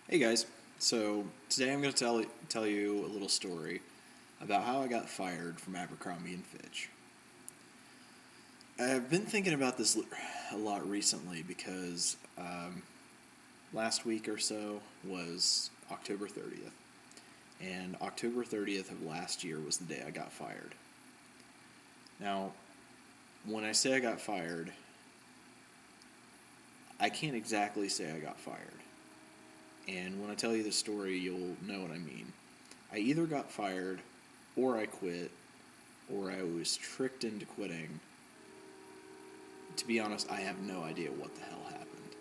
Hey guys, so today I'm going to tell you a little story about how I got fired from Abercrombie and Fitch. I've been thinking about this a lot recently because last week or so was October 30th, and October 30th of last year was the day I got fired. Now, when I say I got fired, I can't exactly say I got fired. And when I tell you the story, you'll know what I mean. I either got fired, or I quit, or I was tricked into quitting. To be honest, I have no idea what the hell happened.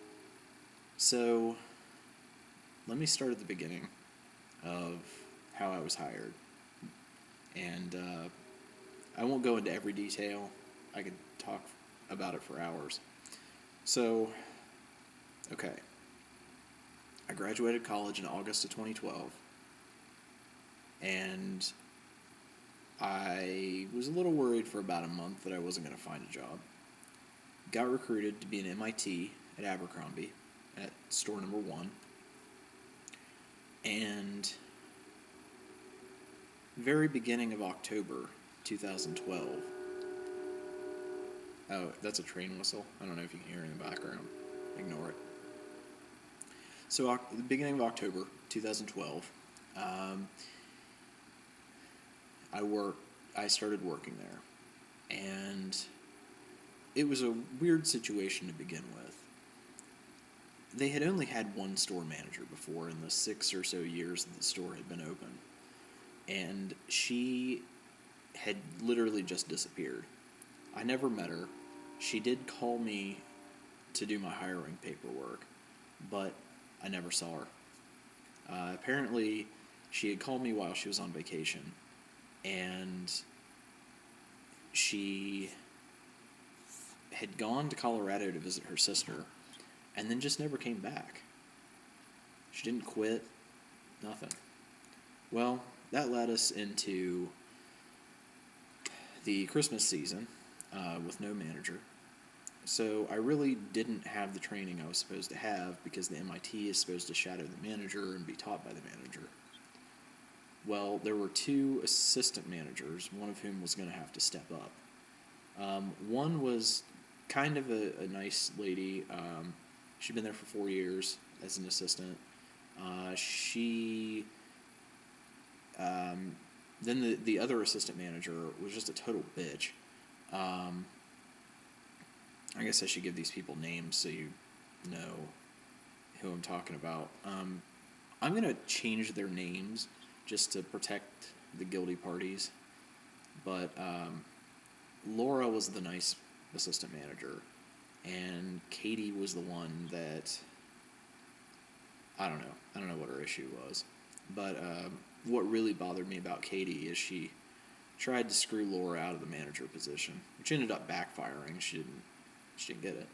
So, let me start at the beginning of how I was hired. And I won't go into every detail. I could talk about it for hours. So, okay. I graduated college in August of 2012, and I was a little worried for about a month that I wasn't going to find a job. Got recruited to be an MIT at Abercrombie at store number 1, and very beginning of October 2012. Oh, that's a train whistle. I don't know if you can hear it in the background. Ignore it. So, the beginning of October 2012, I started working there, and it was a weird situation to begin with. They had only had one store manager before in the 6 or so years that the store had been open, and she had literally just disappeared. I never met her. She did call me to do my hiring paperwork, but I never saw her. Apparently, she had called me while she was on vacation, and she had gone to Colorado to visit her sister, and then just never came back. She didn't quit, nothing. Well, that led us into the Christmas season with no manager. So I really didn't have the training I was supposed to have because the MIT is supposed to shadow the manager and be taught by the manager. Well, there were 2 assistant managers, one of whom was going to have to step up. One was kind of a nice lady. She'd been there for 4 years as an assistant. Then the other assistant manager was just a total bitch. I guess I should give these people names so you know who I'm talking about. I'm going to change their names just to protect the guilty parties. But Laura was the nice assistant manager, and Katie was the one that, I don't know what her issue was. But what really bothered me about Katie is she tried to screw Laura out of the manager position, which ended up backfiring. She didn't get it.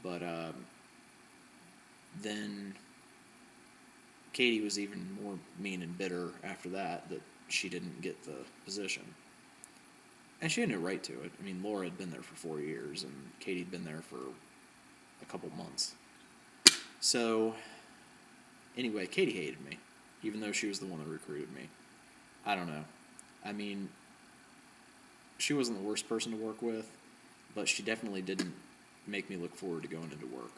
But then Katie was even more mean and bitter after that she didn't get the position. And she had no right to it. I mean, Laura had been there for 4 years, and Katie had been there for a couple months. So, anyway, Katie hated me, even though she was the one that recruited me. I don't know. I mean, she wasn't the worst person to work with, but she definitely didn't make me look forward to going into work.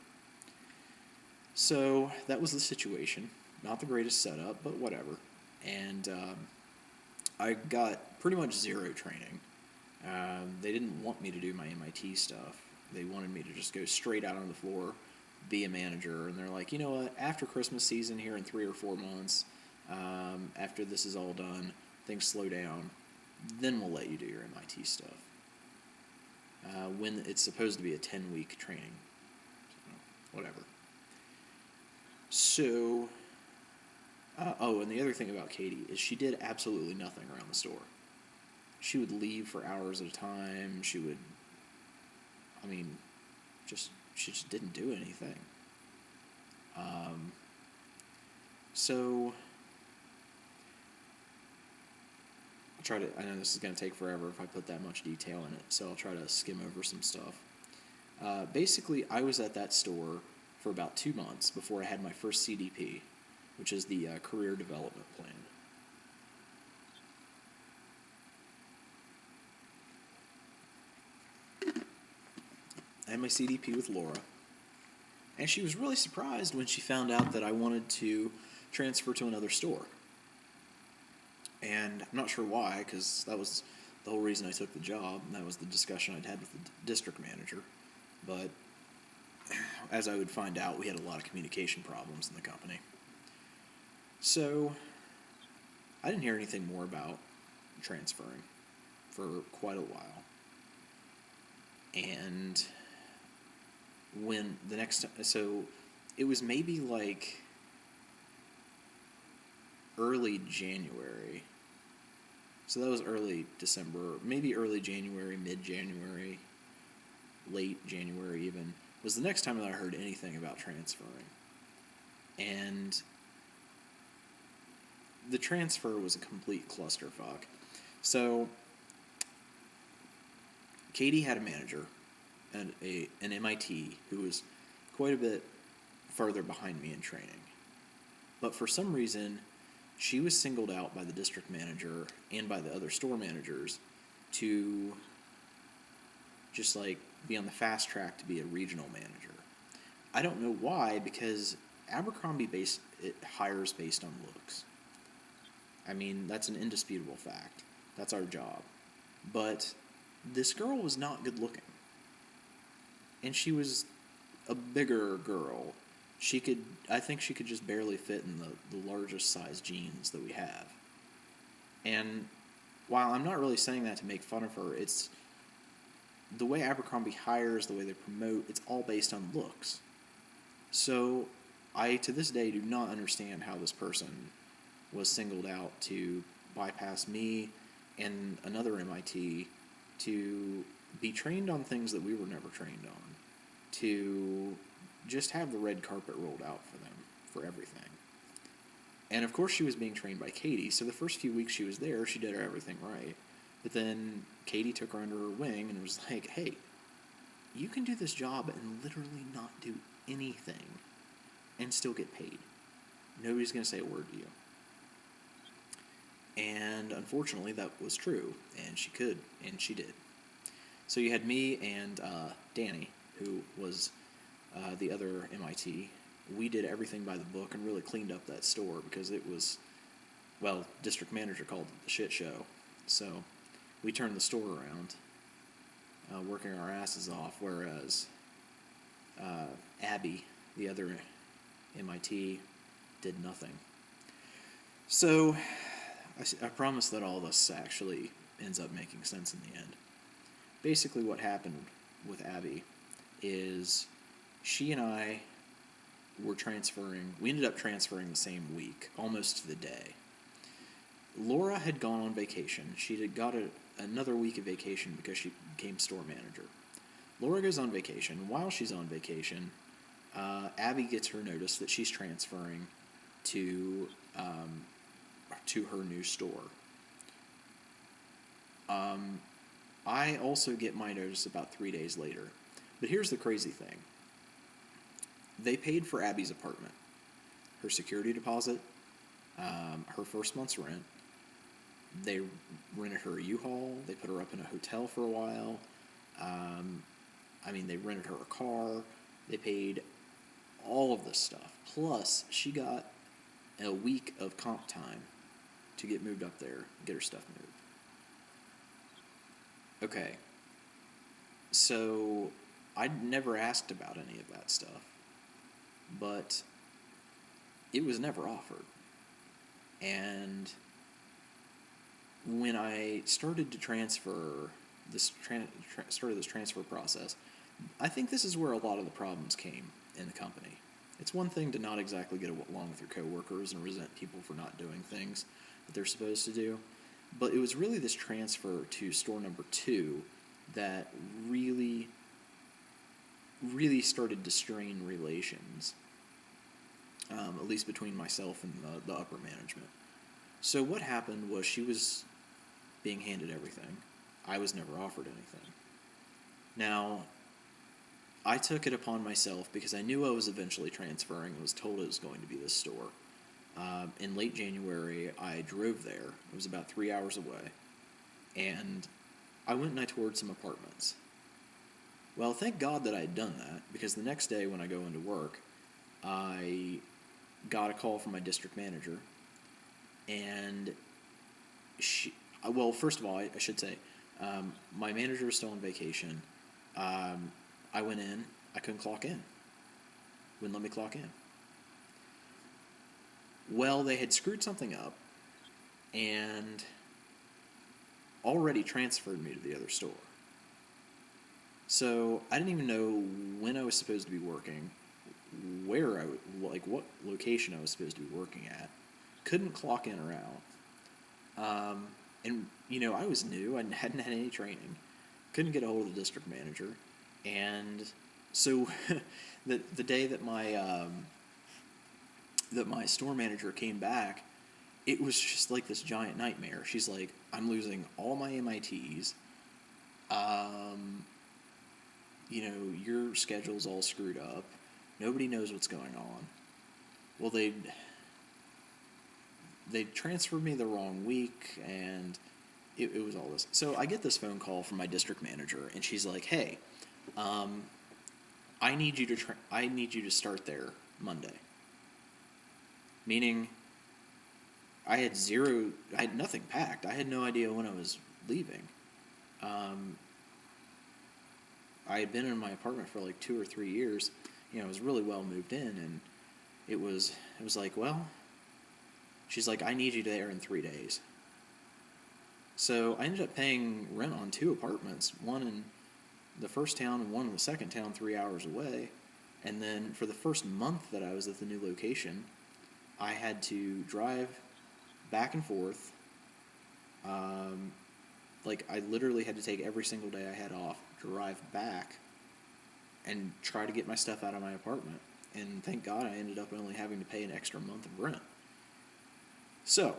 So that was the situation. Not the greatest setup, but whatever. And I got pretty much zero training. They didn't want me to do my MIT stuff. They wanted me to just go straight out on the floor, be a manager. And they're like, you know what, after Christmas season here in 3 or 4 months, after this is all done, things slow down, then we'll let you do your MIT stuff. When it's supposed to be a 10-week training. So, whatever. So, and the other thing about Katie is she did absolutely nothing around the store. She would leave for hours at a time. She just didn't do anything. So, I know this is going to take forever if I put that much detail in it, so I'll try to skim over some stuff. Basically, I was at that store for about 2 months before I had my first CDP, which is the career development plan. I had my CDP with Laura, and she was really surprised when she found out that I wanted to transfer to another store. And I'm not sure why, because that was the whole reason I took the job, and that was the discussion I'd had with the district manager. But as I would find out, we had a lot of communication problems in the company. So I didn't hear anything more about transferring for quite a while. And when the next time, so it was maybe like early January. So that was early December, maybe early January, mid-January, late January even, was the next time that I heard anything about transferring. And the transfer was a complete clusterfuck. So Katie had a manager and an MIT who was quite a bit further behind me in training. But for some reason, she was singled out by the district manager and by the other store managers to just like be on the fast track to be a regional manager. I don't know why, because Abercrombie it hires based on looks. I mean, that's an indisputable fact. That's our job. But this girl was not good looking. And she was a bigger girl. I think she could just barely fit in the largest size jeans that we have. And while I'm not really saying that to make fun of her, it's the way Abercrombie hires, the way they promote, it's all based on looks. So I, to this day, do not understand how this person was singled out to bypass me and another MIT to be trained on things that we were never trained on, to just have the red carpet rolled out for them, for everything. And of course she was being trained by Katie, so the first few weeks she was there, she did everything right. But then Katie took her under her wing and was like, hey, you can do this job and literally not do anything and still get paid. Nobody's going to say a word to you. And unfortunately that was true, and she could, and she did. So you had me and Danny, who was the other MIT. We did everything by the book and really cleaned up that store because it was, well, district manager called it the shit show. So we turned the store around, working our asses off, whereas Abby, the other MIT, did nothing. So I promise that all this actually ends up making sense in the end. Basically what happened with Abby is she and I were transferring. We ended up transferring the same week, almost to the day. Laura had gone on vacation. She had got another week of vacation because she became store manager. Laura goes on vacation. While she's on vacation, Abby gets her notice that she's transferring to her new store. I also get my notice about 3 days later. But here's the crazy thing. They paid for Abby's apartment, her security deposit, her first month's rent. They rented her a U-Haul. They put her up in a hotel for a while. They rented her a car. They paid all of this stuff. Plus, she got a week of comp time to get moved up there, get her stuff moved. Okay. So I'd never asked about any of that stuff, but it was never offered. And when I started to transfer started this transfer process, I think this is where a lot of the problems came in the company. It's one thing to not exactly get along with your coworkers and resent people for not doing things that they're supposed to do, but it was really this transfer to store number 2 that really started to strain relations, at least between myself and the upper management. So what happened was she was being handed everything. I was never offered anything. Now, I took it upon myself because I knew I was eventually transferring and was told it was going to be this store. In late January, I drove there. It was about 3 hours away. And I went and I toured some apartments. Well, thank God that I had done that, because the next day when I go into work, I got a call from my district manager, and well, first of all, I should say, my manager was still on vacation. I went in, I couldn't clock in. Wouldn't let me clock in. Well, they had screwed something up, and already transferred me to the other store. So I didn't even know when I was supposed to be working, what location I was supposed to be working at. Couldn't clock in or out. And, I was new. I hadn't had any training. Couldn't get a hold of the district manager. And so the day that my store manager came back, it was just like this giant nightmare. She's like, I'm losing all my MITs. Your schedule's all screwed up. Nobody knows what's going on. Well, they transferred me the wrong week, and it was all this. So I get this phone call from my district manager, and she's like, "Hey, I need you to start there Monday." Meaning, I had nothing packed. I had no idea when I was leaving. I had been in my apartment for like 2 or 3 years. I was really well moved in, and it was like, well, she's like, I need you there in 3 days. So I ended up paying rent on 2 apartments, one in the first town and one in the second town, 3 hours away. And then for the first month that I was at the new location, I had to drive back and forth. I literally had to take every single day I had off, drive back, and try to get my stuff out of my apartment. And thank God I ended up only having to pay an extra month of rent. So,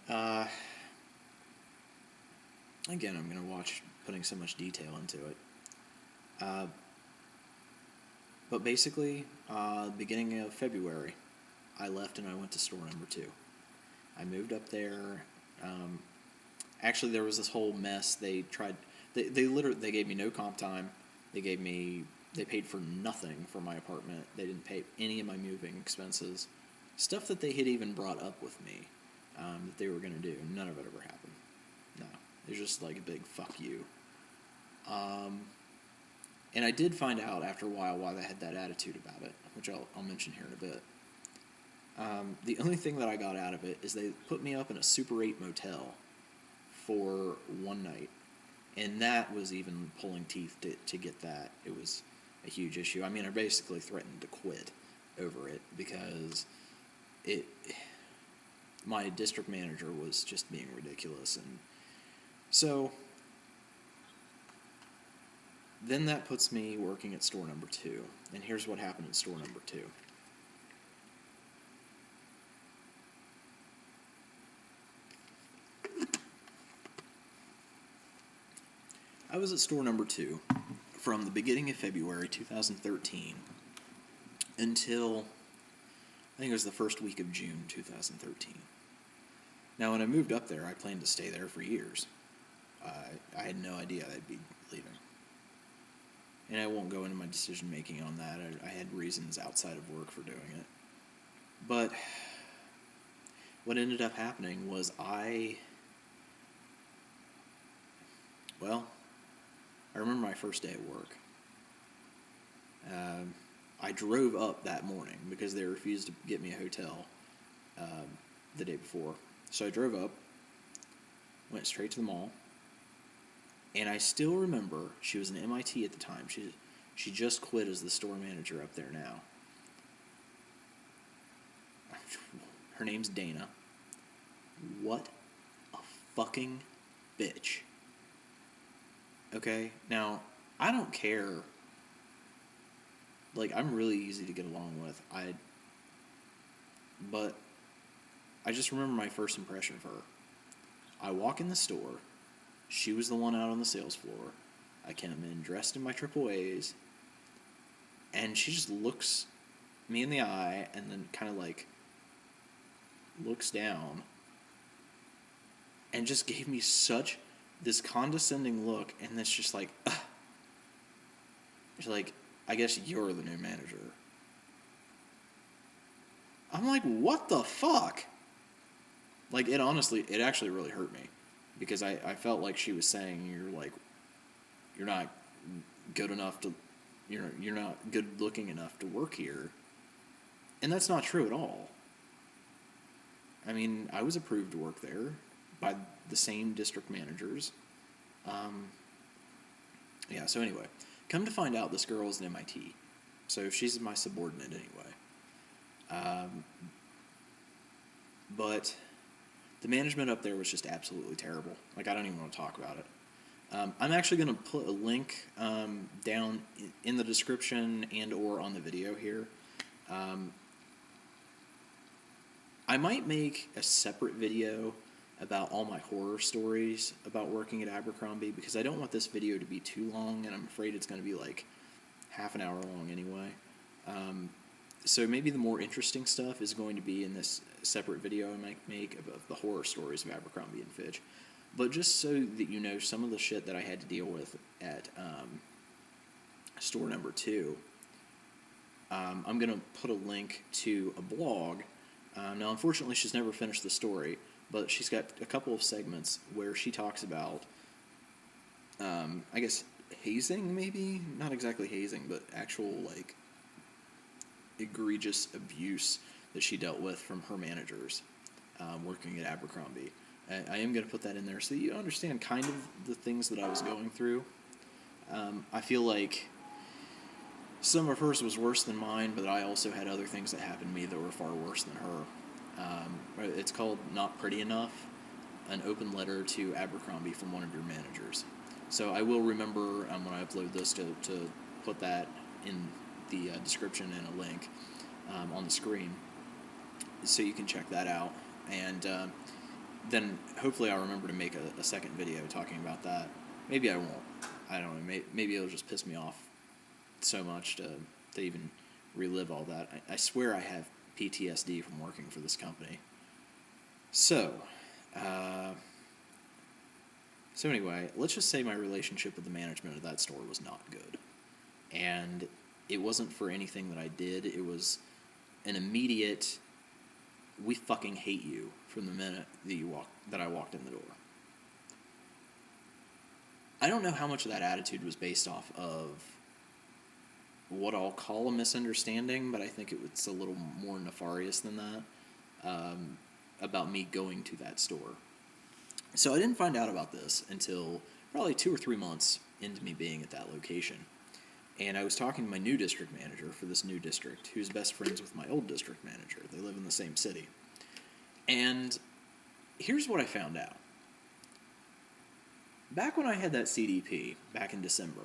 again, I'm going to watch putting so much detail into it. But basically, beginning of February, I left and I went to store number 2. I moved up there. Actually, there was this whole mess. They gave me no comp time. They paid for nothing for my apartment. They didn't pay any of my moving expenses. Stuff that they had even brought up with me that they were going to do. None of it ever happened. No. It was just like a big fuck you. And I did find out after a while why they had that attitude about it, which I'll mention here in a bit. The only thing that I got out of it is they put me up in a Super 8 motel for one night. And that was even pulling teeth to get that. It was a huge issue. I mean, I basically threatened to quit over it because my district manager was just being ridiculous. And so then that puts me working at store number 2. And here's what happened at store number 2. I was at store number 2 from the beginning of February 2013 until, I think it was the first week of June 2013. Now, when I moved up there, I planned to stay there for years. I had no idea I'd be leaving. And I won't go into my decision-making on that. I had reasons outside of work for doing it. But what ended up happening was I remember my first day at work. I drove up that morning because they refused to get me a hotel the day before. So I drove up, went straight to the mall, and I still remember she was an MIT at the time. She just quit as the store manager up there now. Her name's Dana. What a fucking bitch. Okay, now, I don't care. I'm really easy to get along with. But I just remember my first impression of her. I walk in the store. She was the one out on the sales floor. I come in dressed in my AAAs. And she just looks me in the eye and then kind of looks down and just gave me such this condescending look, and it's just like, ugh. She's like, I guess you're the new manager. I'm like, what the fuck? Like, it actually really hurt me, because I felt like she was saying, you're not good enough to, you're not good looking enough to work here. And that's not true at all. I mean, I was approved to work there by the same district managers. So anyway, come to find out, this girl is an MIT. So she's my subordinate anyway. But the management up there was just absolutely terrible. Like, I don't even want to talk about it. I'm actually going to put a link down in the description and or on the video here. I might make a separate video about all my horror stories about working at Abercrombie, because I don't want this video to be too long, and I'm afraid it's going to be like half an hour long anyway. So maybe the more interesting stuff is going to be in this separate video I might make of the horror stories of Abercrombie and Fitch. But just so that you know some of the shit that I had to deal with at store number 2, I'm going to put a link to a blog. Now, unfortunately, she's never finished the story, but she's got a couple of segments where she talks about, I guess, hazing, maybe? Not exactly hazing, but actual, like, egregious abuse that she dealt with from her managers working at Abercrombie. I am going to put that in there so that you understand kind of the things that I was going through. I feel like some of hers was worse than mine, but I also had other things that happened to me that were far worse than her. It's called Not Pretty Enough, an open letter to Abercrombie from one of your managers. So I will remember when I upload this to put that in the description and a link on the screen, so you can check that out. And then hopefully I'll remember to make a second video talking about that. Maybe I won't. I don't know. Maybe it'll just piss me off so much to even relive all that. I swear I have PTSD from working for this company. So anyway, let's just say my relationship with the management of that store was not good. And it wasn't for anything that I did. It was an immediate, we fucking hate you from the minute that I walked in the door. I don't know how much of that attitude was based off of what I'll call a misunderstanding, but I think it's a little more nefarious than that, about me going to that store. So I didn't find out about this until probably 2 or 3 months into me being at that location. And I was talking to my new district manager for this new district, who's best friends with my old district manager. They live in the same city. And here's what I found out. Back when I had that CDP, back in December,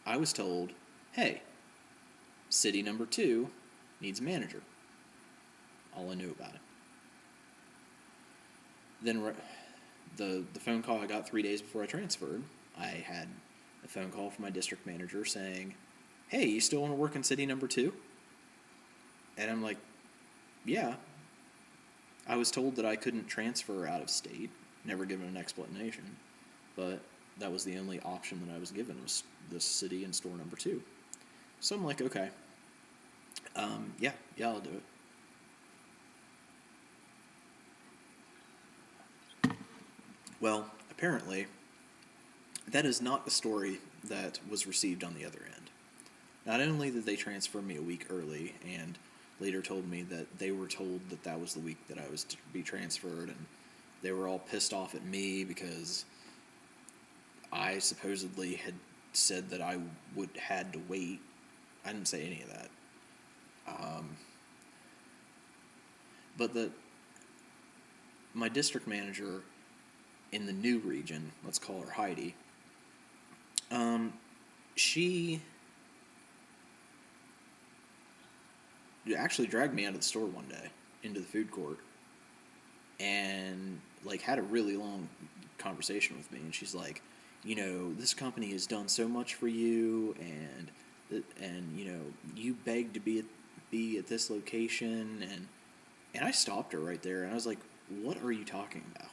I was told, hey, city number 2 needs a manager. All I knew about it. Then the phone call I got 3 days before I transferred, I had a phone call from my district manager saying, hey, you still want to work in city number 2? And I'm like, yeah. I was told that I couldn't transfer out of state, never given an explanation, but that was the only option that I was given, was the city and store number 2. So I'm like, okay, yeah, I'll do it. Well, apparently, that is not the story that was received on the other end. Not only did they transfer me a week early, and later told me that they were told that that was the week that I was to be transferred, and they were all pissed off at me because I supposedly had said that I had to wait. I didn't say any of that. But my district manager in the new region, let's call her Heidi, she actually dragged me out of the store one day into the food court and had a really long conversation with me. And she's like, this company has done so much for you, and you begged to be at this location, And I stopped her right there, and I was like, what are you talking about?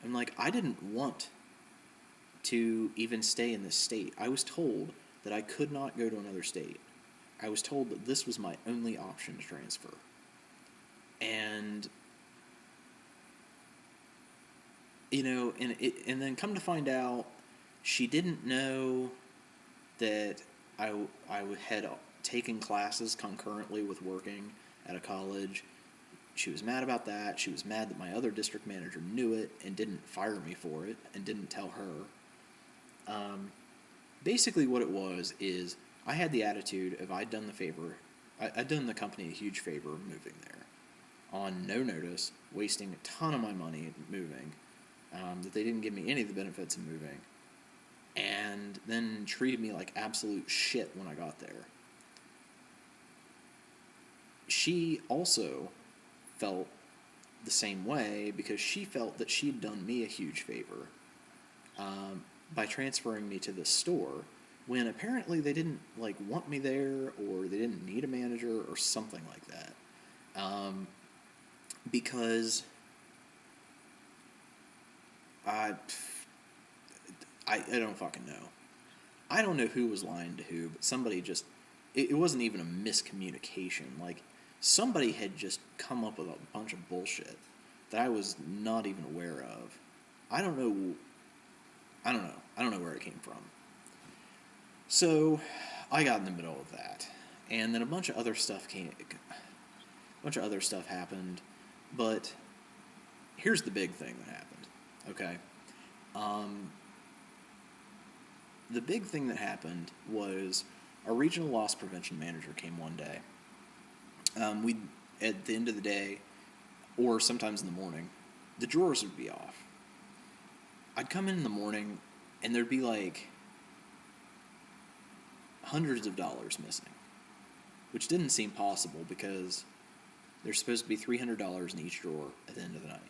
I'm like, I didn't want to even stay in this state. I was told that I could not go to another state. I was told that this was my only option to transfer. And, and then come to find out, she didn't know that I had taken classes concurrently with working at a college. She was mad about that. She was mad that my other district manager knew it and didn't fire me for it and didn't tell her. Basically what it was is I had the attitude of I'd done the company a huge favor moving there on no notice, wasting a ton of my money moving, that they didn't give me any of the benefits of moving, and then treated me like absolute shit when I got there. She also felt the same way because she felt that she'd done me a huge favor by transferring me to this store when apparently they didn't want me there, or they didn't need a manager or something like that. Because I don't fucking know. I don't know who was lying to who, but somebody just, it wasn't even a miscommunication. Somebody had just come up with a bunch of bullshit that I was not even aware of. I don't know where it came from. So I got in the middle of that, and then a bunch of other stuff happened. But here's the big thing that happened. Okay, the big thing that happened was our regional loss prevention manager came one day. We at the end of the day, or sometimes in the morning, the drawers would be off. I'd come in the morning, and there'd be hundreds of dollars missing, which didn't seem possible because there's supposed to be $300 in each drawer at the end of the night.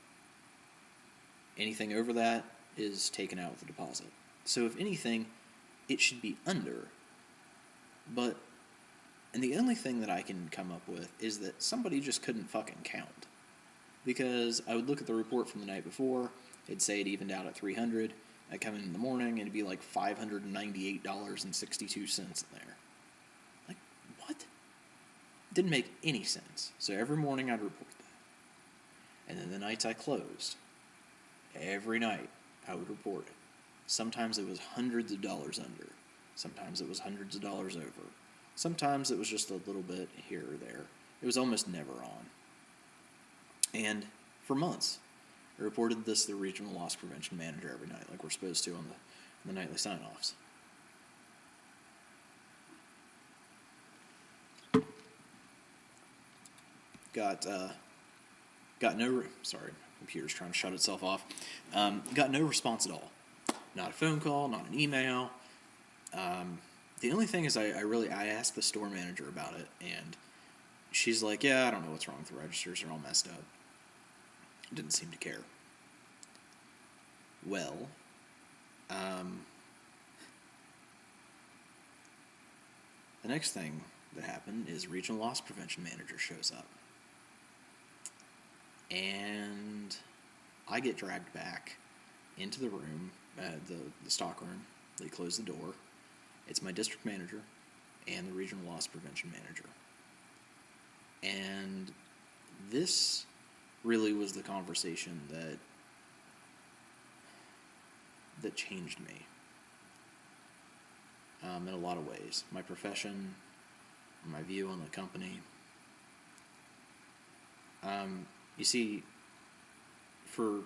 Anything over that is taken out with a deposit. So if anything, it should be under. And the only thing that I can come up with is that somebody just couldn't fucking count. Because I would look at the report from the night before, it'd say it evened out at $300. I'd come in the morning, and it'd be $598.62 in there. What? Didn't make any sense. So every morning I'd report that. And then the nights I closed, every night I would report it. Sometimes it was hundreds of dollars under. Sometimes it was hundreds of dollars over. Sometimes it was just a little bit here or there. It was almost never on. And for months, I reported this to the regional loss prevention manager every night, like we're supposed to on the nightly sign-offs. Got no. Sorry, computer's trying to shut itself off. Got no response at all. Not a phone call, not an email. The only thing is I asked the store manager about it, and she's like, yeah, I don't know what's wrong with the registers. They're all messed up. Didn't seem to care. Well, the next thing that happened is regional loss prevention manager shows up. And I get dragged back into the room, the stock room. They close the door. It's my district manager and the regional loss prevention manager. And this really was the conversation that changed me in a lot of ways. My profession, my view on the company. You see, for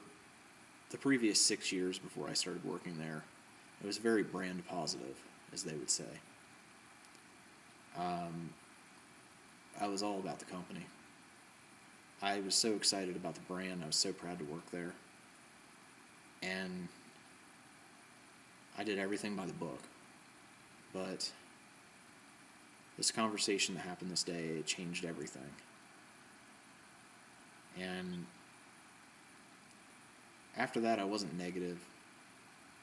the previous 6 years before I started working there, it was very brand positive, as they would say. I was all about the company. I was so excited about the brand. I was so proud to work there. And I did everything by the book. But this conversation that happened this day, it changed everything. And after that, I wasn't negative.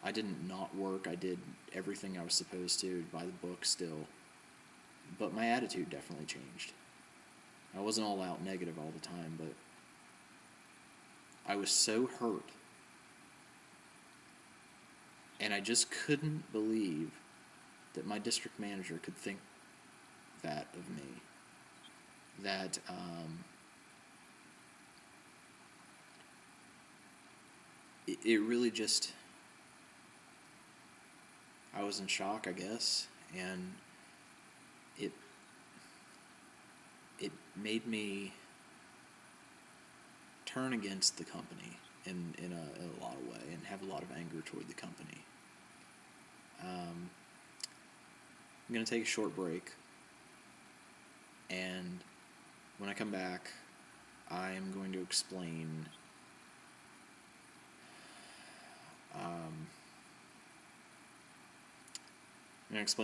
I didn't not work. I did everything I was supposed to by the book still. But my attitude definitely changed. I wasn't all out negative all the time, but I was so hurt. And I just couldn't believe that my district manager could think that of me. That it really just, I was in shock, I guess, and it made me turn against the company in a lot of way, and have a lot of anger toward the company. I'm going to take a short break, and when I come back, I am going to explain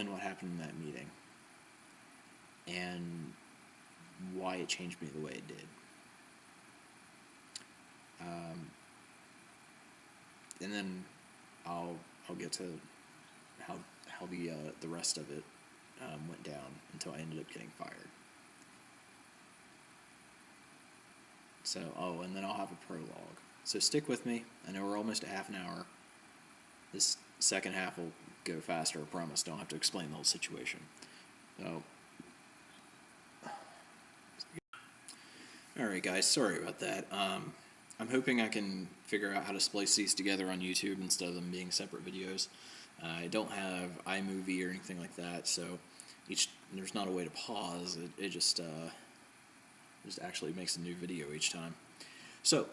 what happened in that meeting and why it changed me the way it did. And then I'll get to how the rest of it went down until I ended up getting fired. So, and then I'll have a prologue. So stick with me. I know we're almost at half an hour. This second half will go faster, I promise. Don't have to explain the whole situation. So, alright guys, sorry about that. I'm hoping I can figure out how to splice these together on YouTube instead of them being separate videos. I don't have iMovie or anything like that, so there's not a way to pause. It just actually makes a new video each time. So,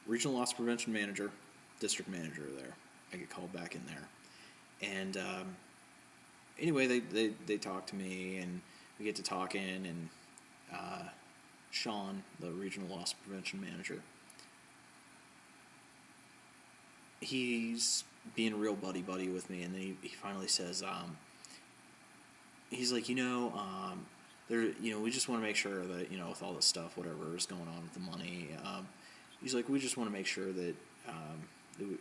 regional loss prevention manager, district manager there. I get called back in there. And anyway, they talk to me, and we get to talking, and Sean, the regional loss prevention manager, he's being real buddy-buddy with me, and then he finally says, he's like, we just want to make sure that, with all this stuff, whatever is going on with the money, he's like, we just want to make sure that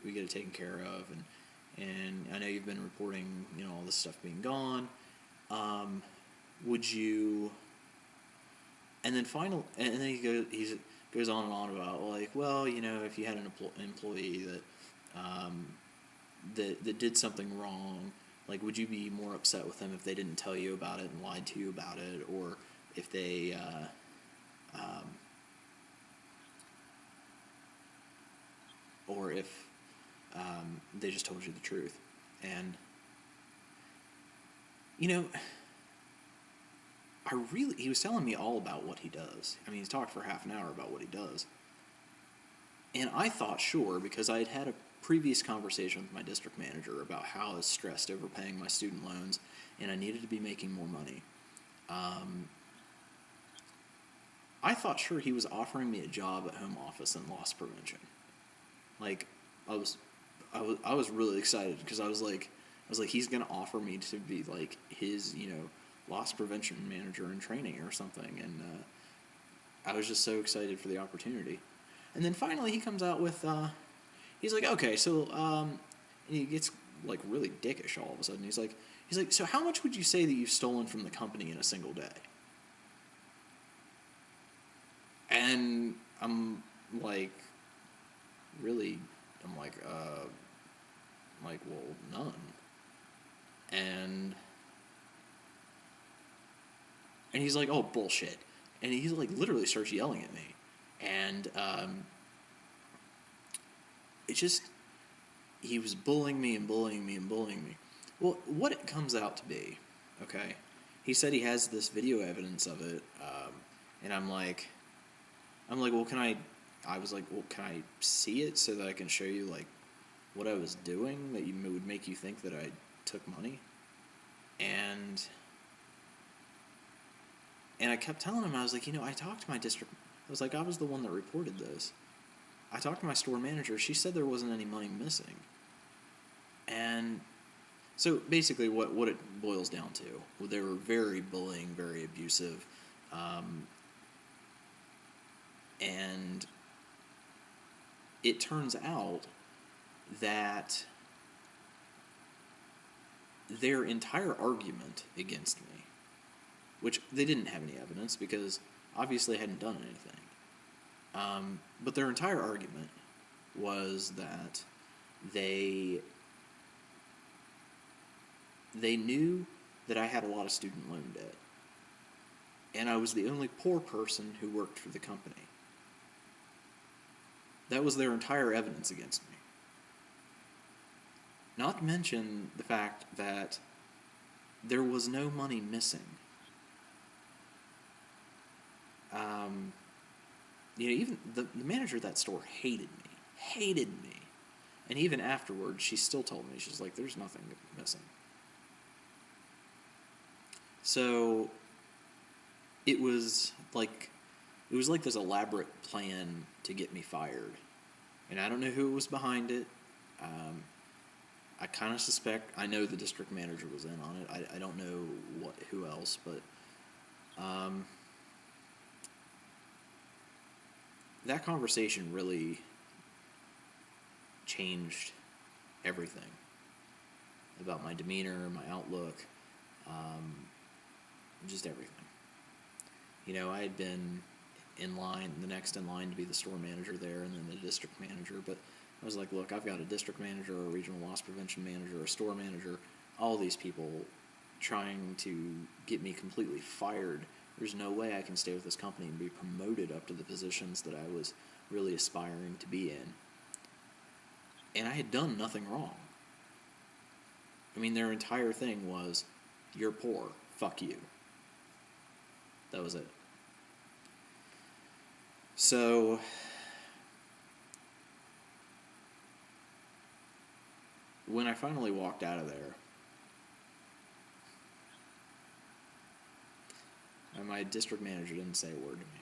we get it taken care of, and I know you've been reporting, all this stuff being gone. Would you? And then he goes on and on about, like, well, if you had an employee that did something wrong, like, would you be more upset with them if they didn't tell you about it and lied to you about it, or if they they just told you the truth? And he was telling me all about what he does. I mean, he's talked for half an hour about what he does. And I thought, sure, because I had a previous conversation with my district manager about how I was stressed over paying my student loans, and I needed to be making more money. I thought, sure, he was offering me a job at home office and loss prevention. Like, I was really excited, because I was like, he's gonna offer me to be like his, loss prevention manager in training or something, and I was just so excited for the opportunity. And then finally he comes out with, he's like, okay, so, and he gets like really dickish all of a sudden. He's like, so how much would you say that you've stolen from the company in a single day? And I'm like, well, none. And he's like, oh, bullshit. And he's like, literally starts yelling at me. And he was bullying me and bullying me and bullying me. Well, what it comes out to be, okay, he said he has this video evidence of it, and I'm like, well, can I see it so that I can show you, like, what I was doing that would make you think that I took money? And I kept telling him, I was like, I talked to my district. I was like, I was the one that reported this. I talked to my store manager. She said there wasn't any money missing. And so basically what it boils down to, well, they were very bullying, very abusive, and it turns out that their entire argument against me which they didn't have any evidence because obviously I hadn't done anything. But their entire argument was that they knew that I had a lot of student loan debt, and I was the only poor person who worked for the company. That was their entire evidence against me. Not to mention the fact that there was no money missing. Even the manager of that store hated me. And even afterwards, she still told me, she's like, there's nothing missing. So, it was like this elaborate plan to get me fired. And I don't know who was behind it. I kind of suspect, I know the district manager was in on it. I don't know who else, but that conversation really changed everything about my demeanor, my outlook, just everything. I had been the next in line to be the store manager there, and then the district manager, but I was like, look, I've got a district manager, a regional loss prevention manager, a store manager, all these people trying to get me completely fired. There's no way I can stay with this company and be promoted up to the positions that I was really aspiring to be in. And I had done nothing wrong. Their entire thing was, you're poor, fuck you. That was it. So, when I finally walked out of there, my district manager didn't say a word to me.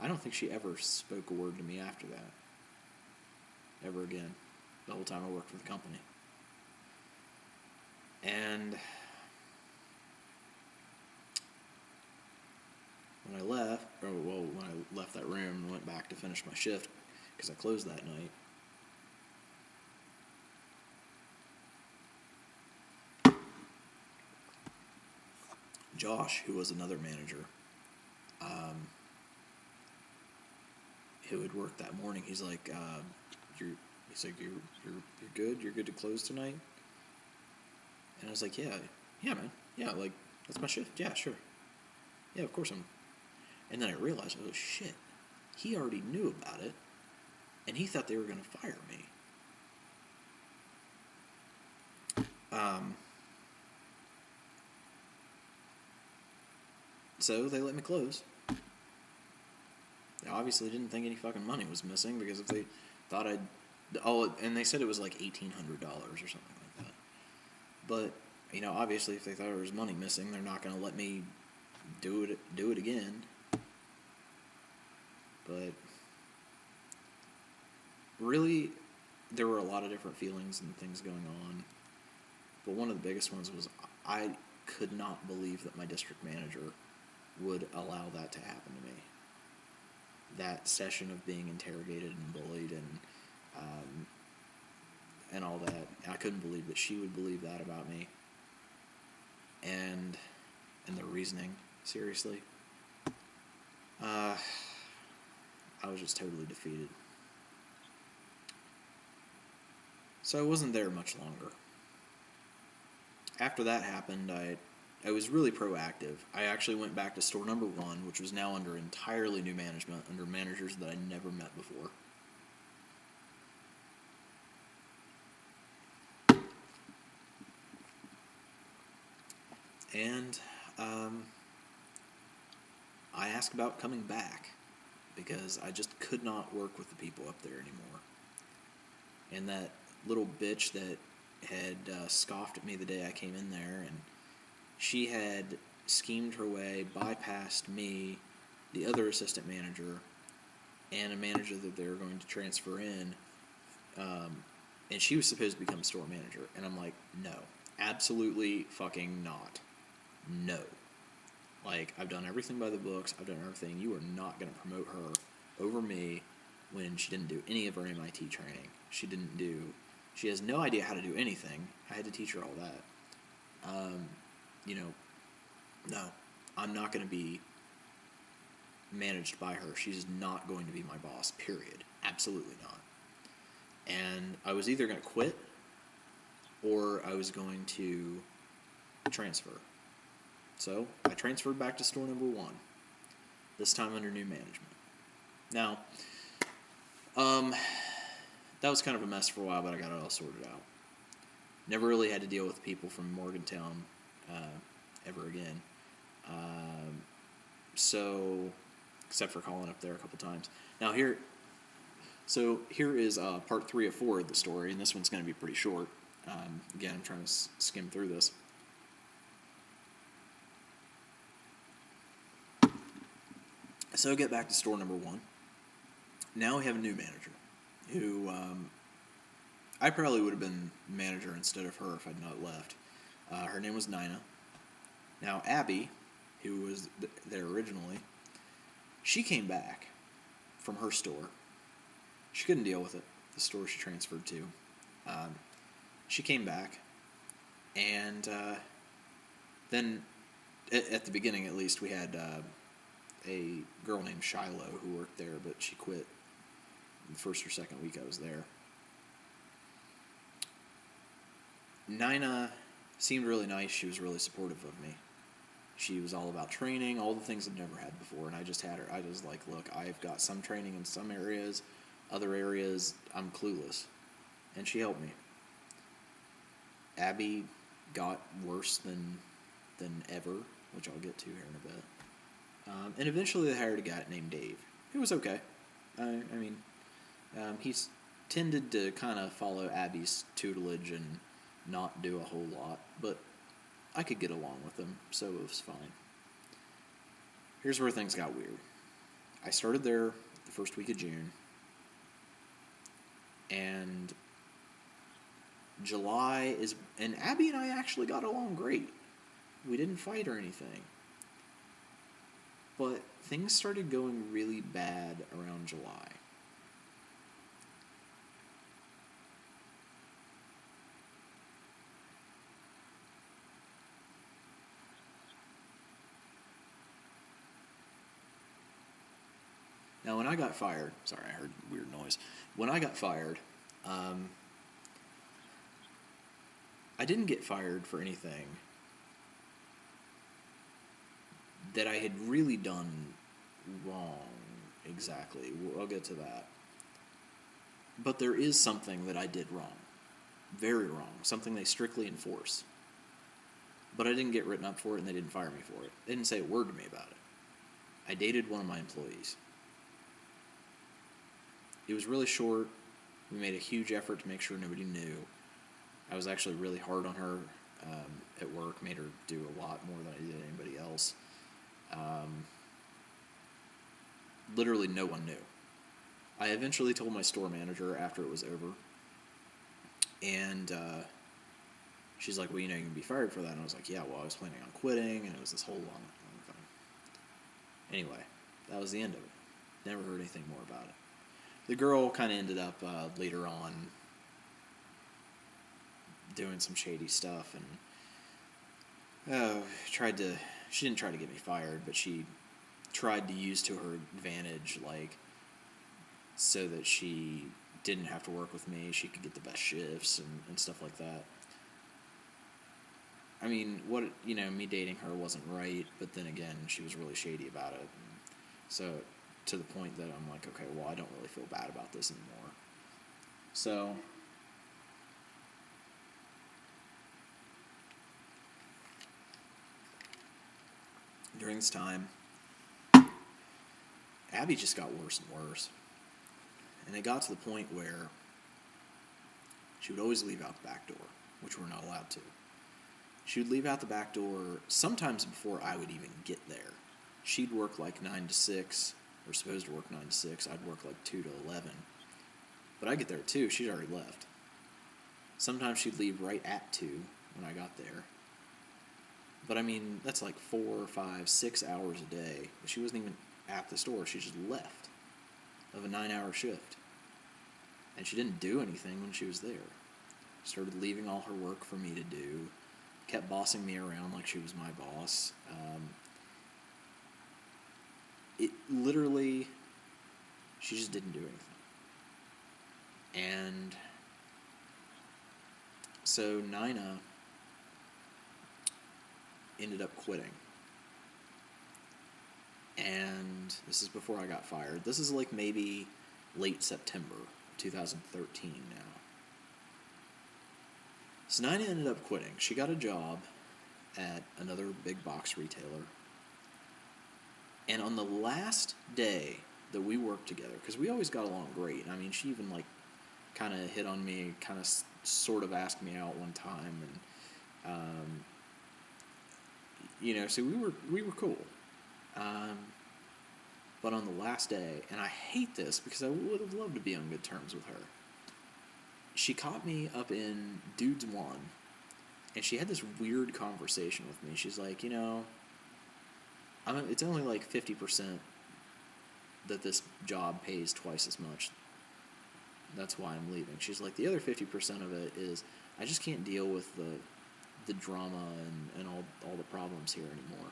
I don't think she ever spoke a word to me after that. Ever again. The whole time I worked for the company. And when I left that room and went back to finish my shift, because I closed that night, Josh, who was another manager, who had worked that morning, he's like, you're good? You're good to close tonight? And I was like, yeah, man. Yeah, like, that's my shift. Yeah, sure. Yeah, of course I'm. And then I realized, oh, shit. He already knew about it, and he thought they were going to fire me. So they let me close. They obviously didn't think any fucking money was missing, because if they thought and they said it was like $1,800 or something like that. But, obviously if they thought there was money missing, they're not going to let me do it again. But really, there were a lot of different feelings and things going on. But one of the biggest ones was I could not believe that my district manager would allow that to happen to me. That session of being interrogated and bullied and all that. I couldn't believe that she would believe that about me. And the reasoning, seriously. I was just totally defeated. So I wasn't there much longer. After that happened, I was really proactive. I actually went back to store number 1, which was now under entirely new management, under managers that I never met before. And I asked about coming back, because I just could not work with the people up there anymore. And that little bitch that had scoffed at me the day I came in there, and she had schemed her way, bypassed me, the other assistant manager, and a manager that they were going to transfer in, and she was supposed to become store manager. And I'm like, no, absolutely fucking not. No. Like, I've done everything by the books, I've done everything. You are not going to promote her over me when she didn't do any of her MIT training. She has no idea how to do anything. I had to teach her all that. No, I'm not going to be managed by her. She's not going to be my boss, period. Absolutely not. And I was either going to quit or I was going to transfer. So I transferred back to store number 1, this time under new management. Now, that was kind of a mess for a while, but I got it all sorted out. Never really had to deal with people from Morgantown ever again. So, except for calling up there a couple times. Now here is part 3 of 4 of the story, and this one's going to be pretty short. Again, I'm trying to skim through this. So get back to store number 1. Now we have a new manager who I probably would have been manager instead of her if I'd not left. Her name was Nina. Now Abby, who was there originally, she came back from her store. She couldn't deal with it, the store she transferred to. She came back, and then at the beginning at least we had a girl named Shiloh who worked there, but she quit the first or second week I was there. Nina seemed really nice. She was really supportive of me. She was all about training, all the things I've never had before, and I just had her. I was like, look, I've got some training in some areas, other areas I'm clueless. And she helped me. Abby got worse than ever, which I'll get to here in a bit. And eventually they hired a guy named Dave. He was okay. He's tended to kind of follow Abby's tutelage and not do a whole lot, but I could get along with him, so it was fine. Here's where things got weird. I started there the first week of June, and and Abby and I actually got along great. We didn't fight or anything. But things started going really bad around July. Now, when I got fired, sorry, I heard weird noise. When I got fired, I didn't get fired for anything that I had really done wrong, exactly. I'll get to that. But there is something that I did wrong. Very wrong. Something they strictly enforce. But I didn't get written up for it, and they didn't fire me for it. They didn't say a word to me about it. I dated one of my employees. It was really short. We made a huge effort to make sure nobody knew. I was actually really hard on her at work, made her do a lot more than I did anybody else. Literally no one knew. I eventually told my store manager after it was over, and she's like, well, you know, you can be fired for that. And I was like, yeah, well, I was planning on quitting, and it was this whole long thing. Anyway, that was the end of it. Never heard anything more about it. The girl kind of ended up later on doing some shady stuff, and she didn't try to get me fired, but she tried to use to her advantage, like, so that she didn't have to work with me, she could get the best shifts and stuff like that. I mean, me dating her wasn't right, but then again, she was really shady about it. So, to the point that I'm like, okay, well, I don't really feel bad about this anymore. So, during this time, Abby just got worse and worse. And it got to the point where she would always leave out the back door, which we're not allowed to. She would leave out the back door sometimes before I would even get there. She'd work like 9 to 6, or supposed to work 9 to 6. I'd work like 2 to 11. But I'd get there at 2. She'd already left. Sometimes she'd leave right at 2 when I got there. But I mean, that's like 4, 5, 6 hours a day. She wasn't even at the store. She just left of a 9-hour shift. And she didn't do anything when she was there. She started leaving all her work for me to do. kept bossing me around like she was my boss. It literally, she just didn't do anything. And so Nina ended up quitting. And this is before I got fired. This is like maybe late September 2013 now. So Nina ended up quitting. She got a job at another big box retailer. And on the last day that we worked together, because we always got along great. I mean, she even like kind of hit on me, kind of sort of asked me out one time, and so we were cool. But on the last day, and I hate this because I would have loved to be on good terms with her, she caught me up in Dude's One, and she had this weird conversation with me. She's like, it's only like 50% that this job pays twice as much. That's why I'm leaving. She's like, the other 50% of it is I just can't deal with the drama and all the problems here anymore.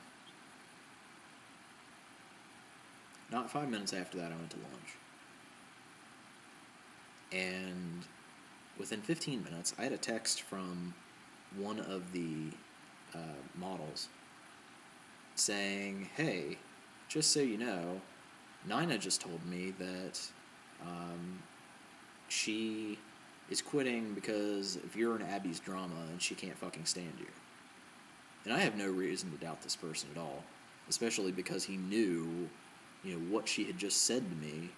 Not 5 minutes after that, I went to lunch. And within 15 minutes, I had a text from one of the models saying, hey, just so you know, Nina just told me that she is quitting because if you're in Abby's drama and she can't fucking stand you. And I have no reason to doubt this person at all, especially because he knew, what she had just said to me,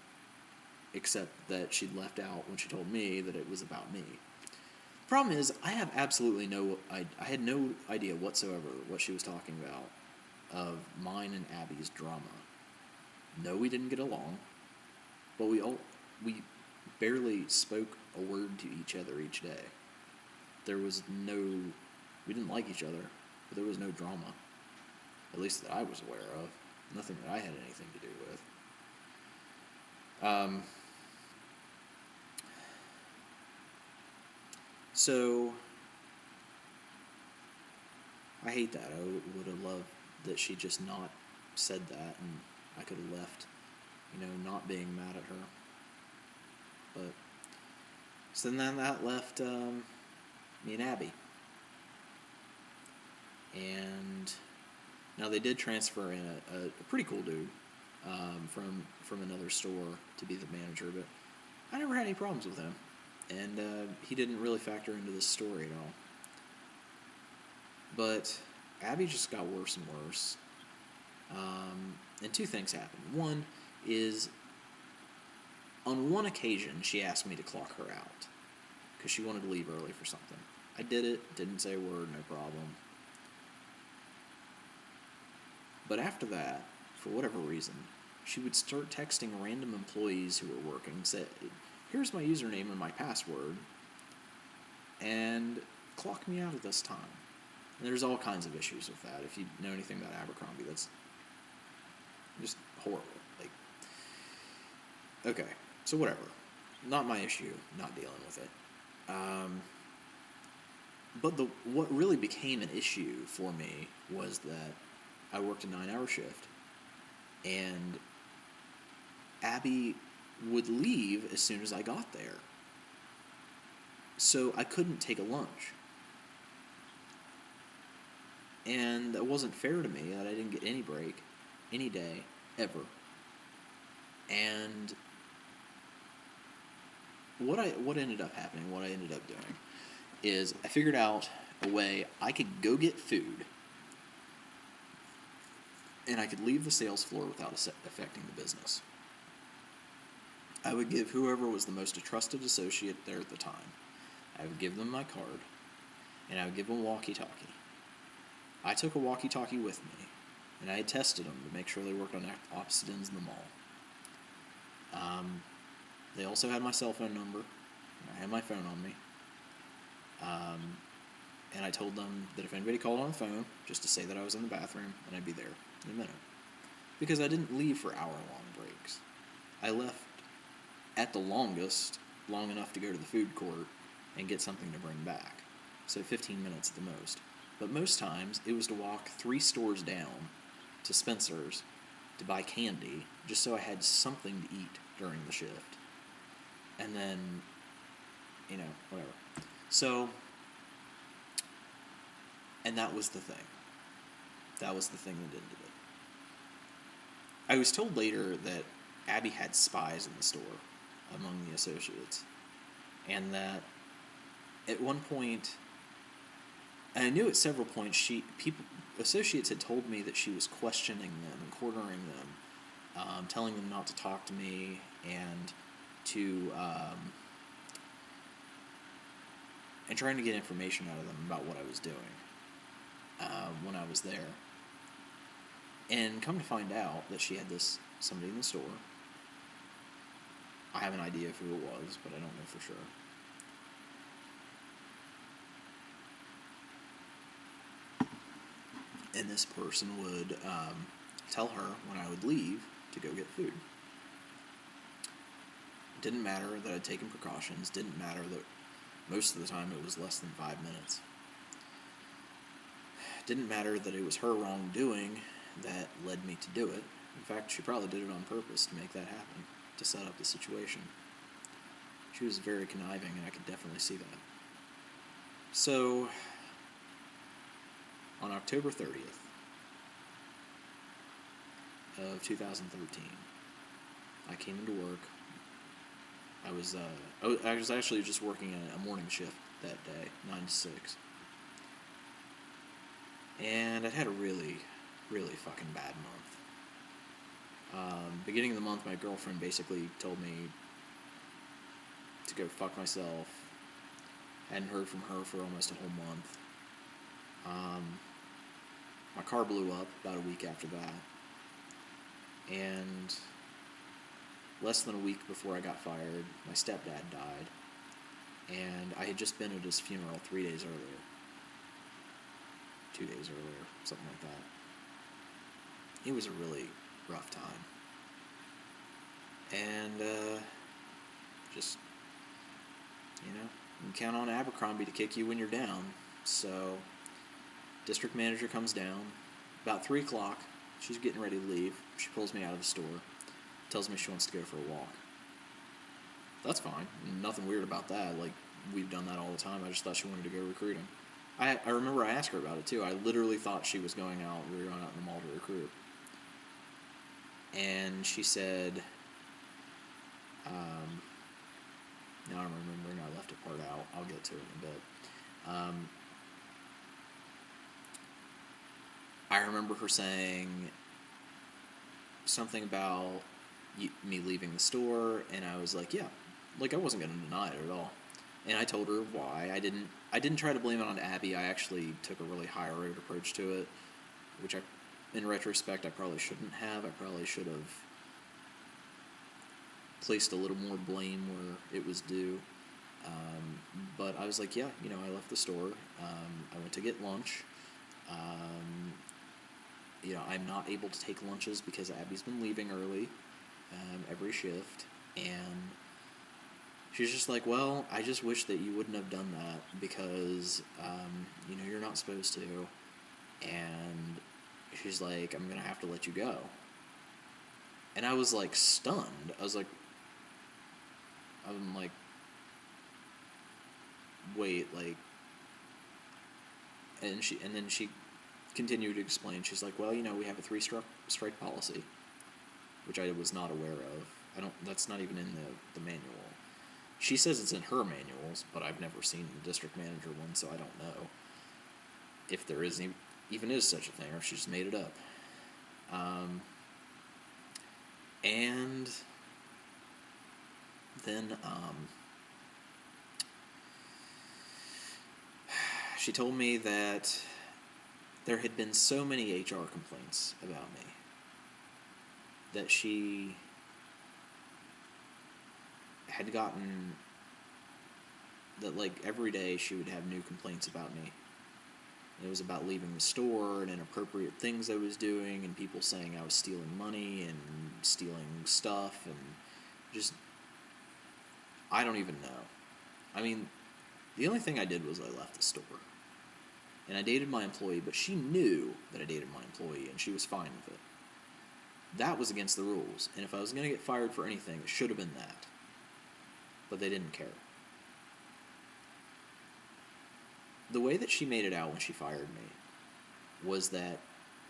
except that she'd left out when she told me that it was about me. The problem is, I have absolutely I had no idea whatsoever what she was talking about of mine and Abby's drama. No, we didn't get along, but we barely spoke a word to each other each day. We didn't like each other, but there was no drama, at least that I was aware of. Nothing that I had anything to do with. So, I hate that. I would have loved that she just not said that, and I could have left, not being mad at her. But, so then that left me and Abby. And now they did transfer in a pretty cool dude from another store to be the manager, but I never had any problems with him. And he didn't really factor into this story at all. But Abby just got worse and worse. And two things happened. One is, on one occasion, she asked me to clock her out because she wanted to leave early for something. I did it, didn't say a word, no problem. But after that, for whatever reason, she would start texting random employees who were working, say, here's my username and my password, and clock me out at this time. And there's all kinds of issues with that. If you know anything about Abercrombie, that's just horrible. Okay, so whatever. Not my issue, not dealing with it. But what really became an issue for me was that I worked a 9-hour shift, and Abby would leave as soon as I got there. So I couldn't take a lunch. And that wasn't fair to me that I didn't get any break, any day, ever. And what ended up happening, what I ended up doing, is I figured out a way I could go get food, and I could leave the sales floor without affecting the business. I would give whoever was the most trusted associate there at the time, I would give them my card, and I would give them a walkie-talkie. I took a walkie-talkie with me, and I had tested them to make sure they worked on opposite ends of the mall. They also had my cell phone number, and I had my phone on me. And I told them that if anybody called on the phone, just to say that I was in the bathroom, and I'd be there in a minute. Because I didn't leave for hour-long breaks. I left, at the longest, long enough to go to the food court and get something to bring back. So 15 minutes at the most. but most times it was to walk 3 stores down to Spencer's to buy candy just so I had something to eat during the shift. And then, whatever. So, and that was the thing. That was the thing that ended it. I was told later that Abby had spies in the store among the associates. And that at one point, and I knew at several points, associates had told me that she was questioning them and cornering them, telling them not to talk to me and and trying to get information out of them about what I was doing when I was there. And come to find out that she had somebody in the store. I have an idea of who it was, but I don't know for sure. And this person would tell her when I would leave to go get food. It didn't matter that I'd taken precautions. Didn't matter that most of the time it was less than 5 minutes. It didn't matter that it was her wrongdoing that led me to do it. In fact, she probably did it on purpose to make that happen, to set up the situation. She was very conniving, and I could definitely see that. So, on October 30th of 2013, I came into work. I was actually just working a morning shift that day, 9 to 6. And I'd had a really, really fucking bad month. Beginning of the month, my girlfriend basically told me to go fuck myself. Hadn't heard from her for almost a whole month. My car blew up about a week after that. And less than a week before I got fired, my stepdad died. And I had just been at his funeral 3 days earlier. 2 days earlier, something like that. It was a really rough time. And, just, you can count on Abercrombie to kick you when you're down. So, district manager comes down. About 3 o'clock, she's getting ready to leave. She pulls me out of the store. Tells me she wants to go for a walk. That's fine. Nothing weird about that. Like, we've done that all the time. I just thought she wanted to go recruiting. I remember I asked her about it, too. I literally thought she was going out. We were going out in the mall to recruit. And she said, now I'm remembering I left a part out. I'll get to it in a bit. I remember her saying something about me leaving the store, and I was like, yeah. Like, I wasn't going to deny it at all. And I told her why. I didn't try to blame it on Abby. I actually took a really high road approach to it, which in retrospect, I probably shouldn't have. I probably should have placed a little more blame where it was due. But I was like, yeah, I left the store. I went to get lunch. I'm not able to take lunches because Abby's been leaving early every shift. And she's just like, well, I just wish that you wouldn't have done that because, you're not supposed to. And she's like, I'm going to have to let you go. And I was, like, stunned. I'm like, wait, like, and then she continued to explain. She's like, well, we have a 3-strike policy, which I was not aware of. That's not even in the manual. She says it's in her manuals, but I've never seen the district manager one, so I don't know if there even is such a thing, or if she just made it up. And then she told me that there had been so many HR complaints about me that she had gotten that, like, every day she would have new complaints about me. It was about leaving the store and inappropriate things I was doing and people saying I was stealing money and stealing stuff and just, I don't even know. I mean, the only thing I did was I left the store. and I dated my employee, but she knew that I dated my employee, and she was fine with it. That was against the rules, and if I was going to get fired for anything, it should have been that. But they didn't care. The way that she made it out when she fired me was that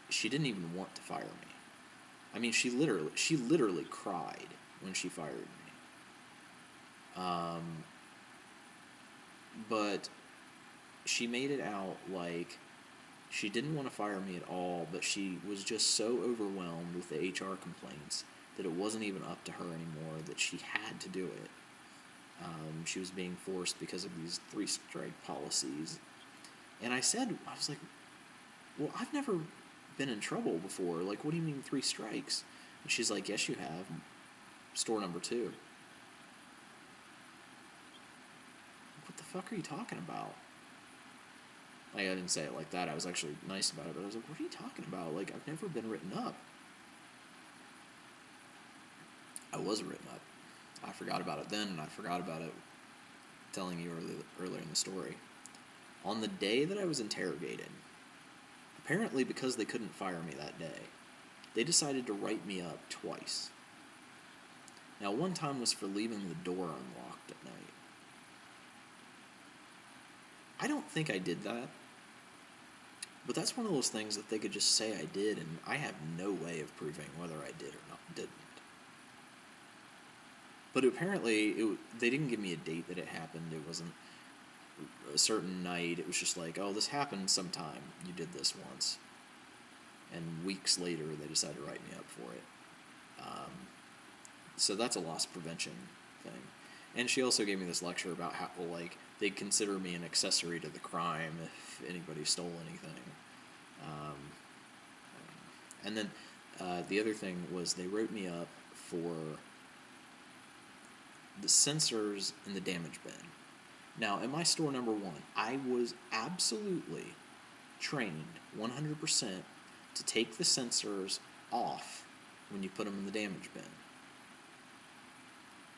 she didn't even want to fire me. I mean, she literally cried when she fired me. But she made it out like she didn't want to fire me at all, but she was just so overwhelmed with the HR complaints that it wasn't even up to her anymore, that she had to do it. She was being forced because of these 3-strike policies. And I was like, well, I've never been in trouble before. Like, what do you mean 3 strikes? And she's like, yes, you have. Store number 2. What the fuck are you talking about? Like, I didn't say it like that. I was actually nice about it, but I was like, what are you talking about? Like, I've never been written up. I was written up. I forgot about it then, and I forgot about it telling you earlier in the story. On the day that I was interrogated, apparently because they couldn't fire me that day, they decided to write me up twice. Now, one time was for leaving the door unlocked at night. I don't think I did that, but that's one of those things that they could just say I did, and I have no way of proving whether I did or didn't. But apparently, they didn't give me a date that it happened. It wasn't a certain night. It was just like, oh, this happened sometime. You did this once. And weeks later, they decided to write me up for it. So that's a loss prevention thing. And she also gave me this lecture about how, like, they'd consider me an accessory to the crime if anybody stole anything. And then the other thing was they wrote me up for the sensors in the damage bin. Now, at my store number 1, I was absolutely trained 100% to take the sensors off when you put them in the damage bin.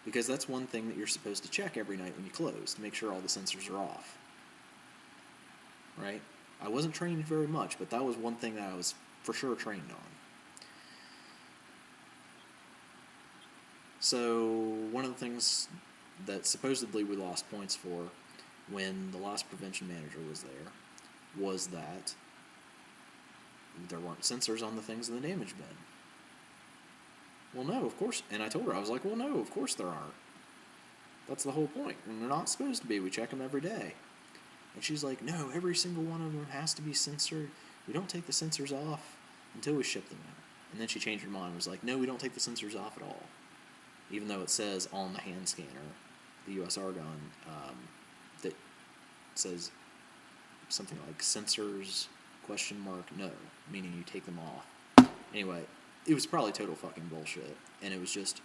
Because that's one thing that you're supposed to check every night when you close, to make sure all the sensors are off. Right? I wasn't trained very much, but that was one thing that I was for sure trained on. So, one of the things that supposedly we lost points for when the loss prevention manager was there was that there weren't sensors on the things in the damage bin. Well, no, of course. And I told her, I was like, well, no, of course there aren't. That's the whole point. And they're not supposed to be. We check them every day. And she's like, no, every single one of them has to be censored. We don't take the sensors off until we ship them out. And then she changed her mind and was like, no, we don't take the sensors off at all. Even though it says on the hand scanner, the U.S. Argon, that says something like sensors, ? No, meaning you take them off. Anyway, it was probably total fucking bullshit. And it was just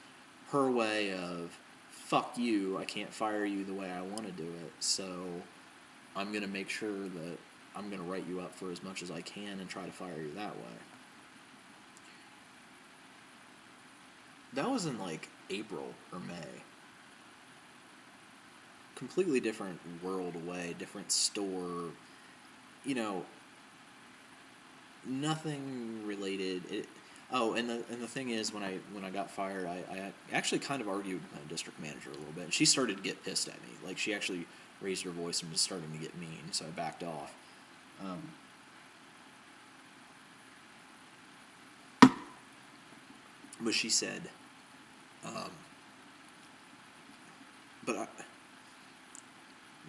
her way of, fuck you, I can't fire you the way I want to do it, so I'm going to make sure that I'm going to write you up for as much as I can and try to fire you that way. That was in like April or May. Completely different world away, different store, you know, nothing related. And the thing is, when I got fired, I actually kind of argued with my district manager a little bit. And she started to get pissed at me. Like, she actually raised her voice and was starting to get mean, so I backed off. But she said,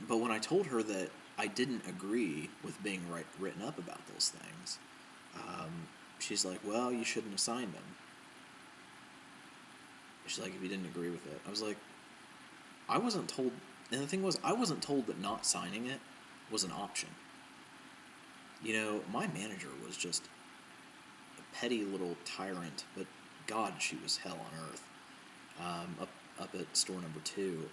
but when I told her that I didn't agree with being written up about those things, she's like, well, you shouldn't have signed them. She's like, if you didn't agree with it. I was like, I wasn't told, and the thing was, I wasn't told that not signing it was an option. You know, my manager was just a petty little tyrant, but God, she was hell on earth, up at store number 2,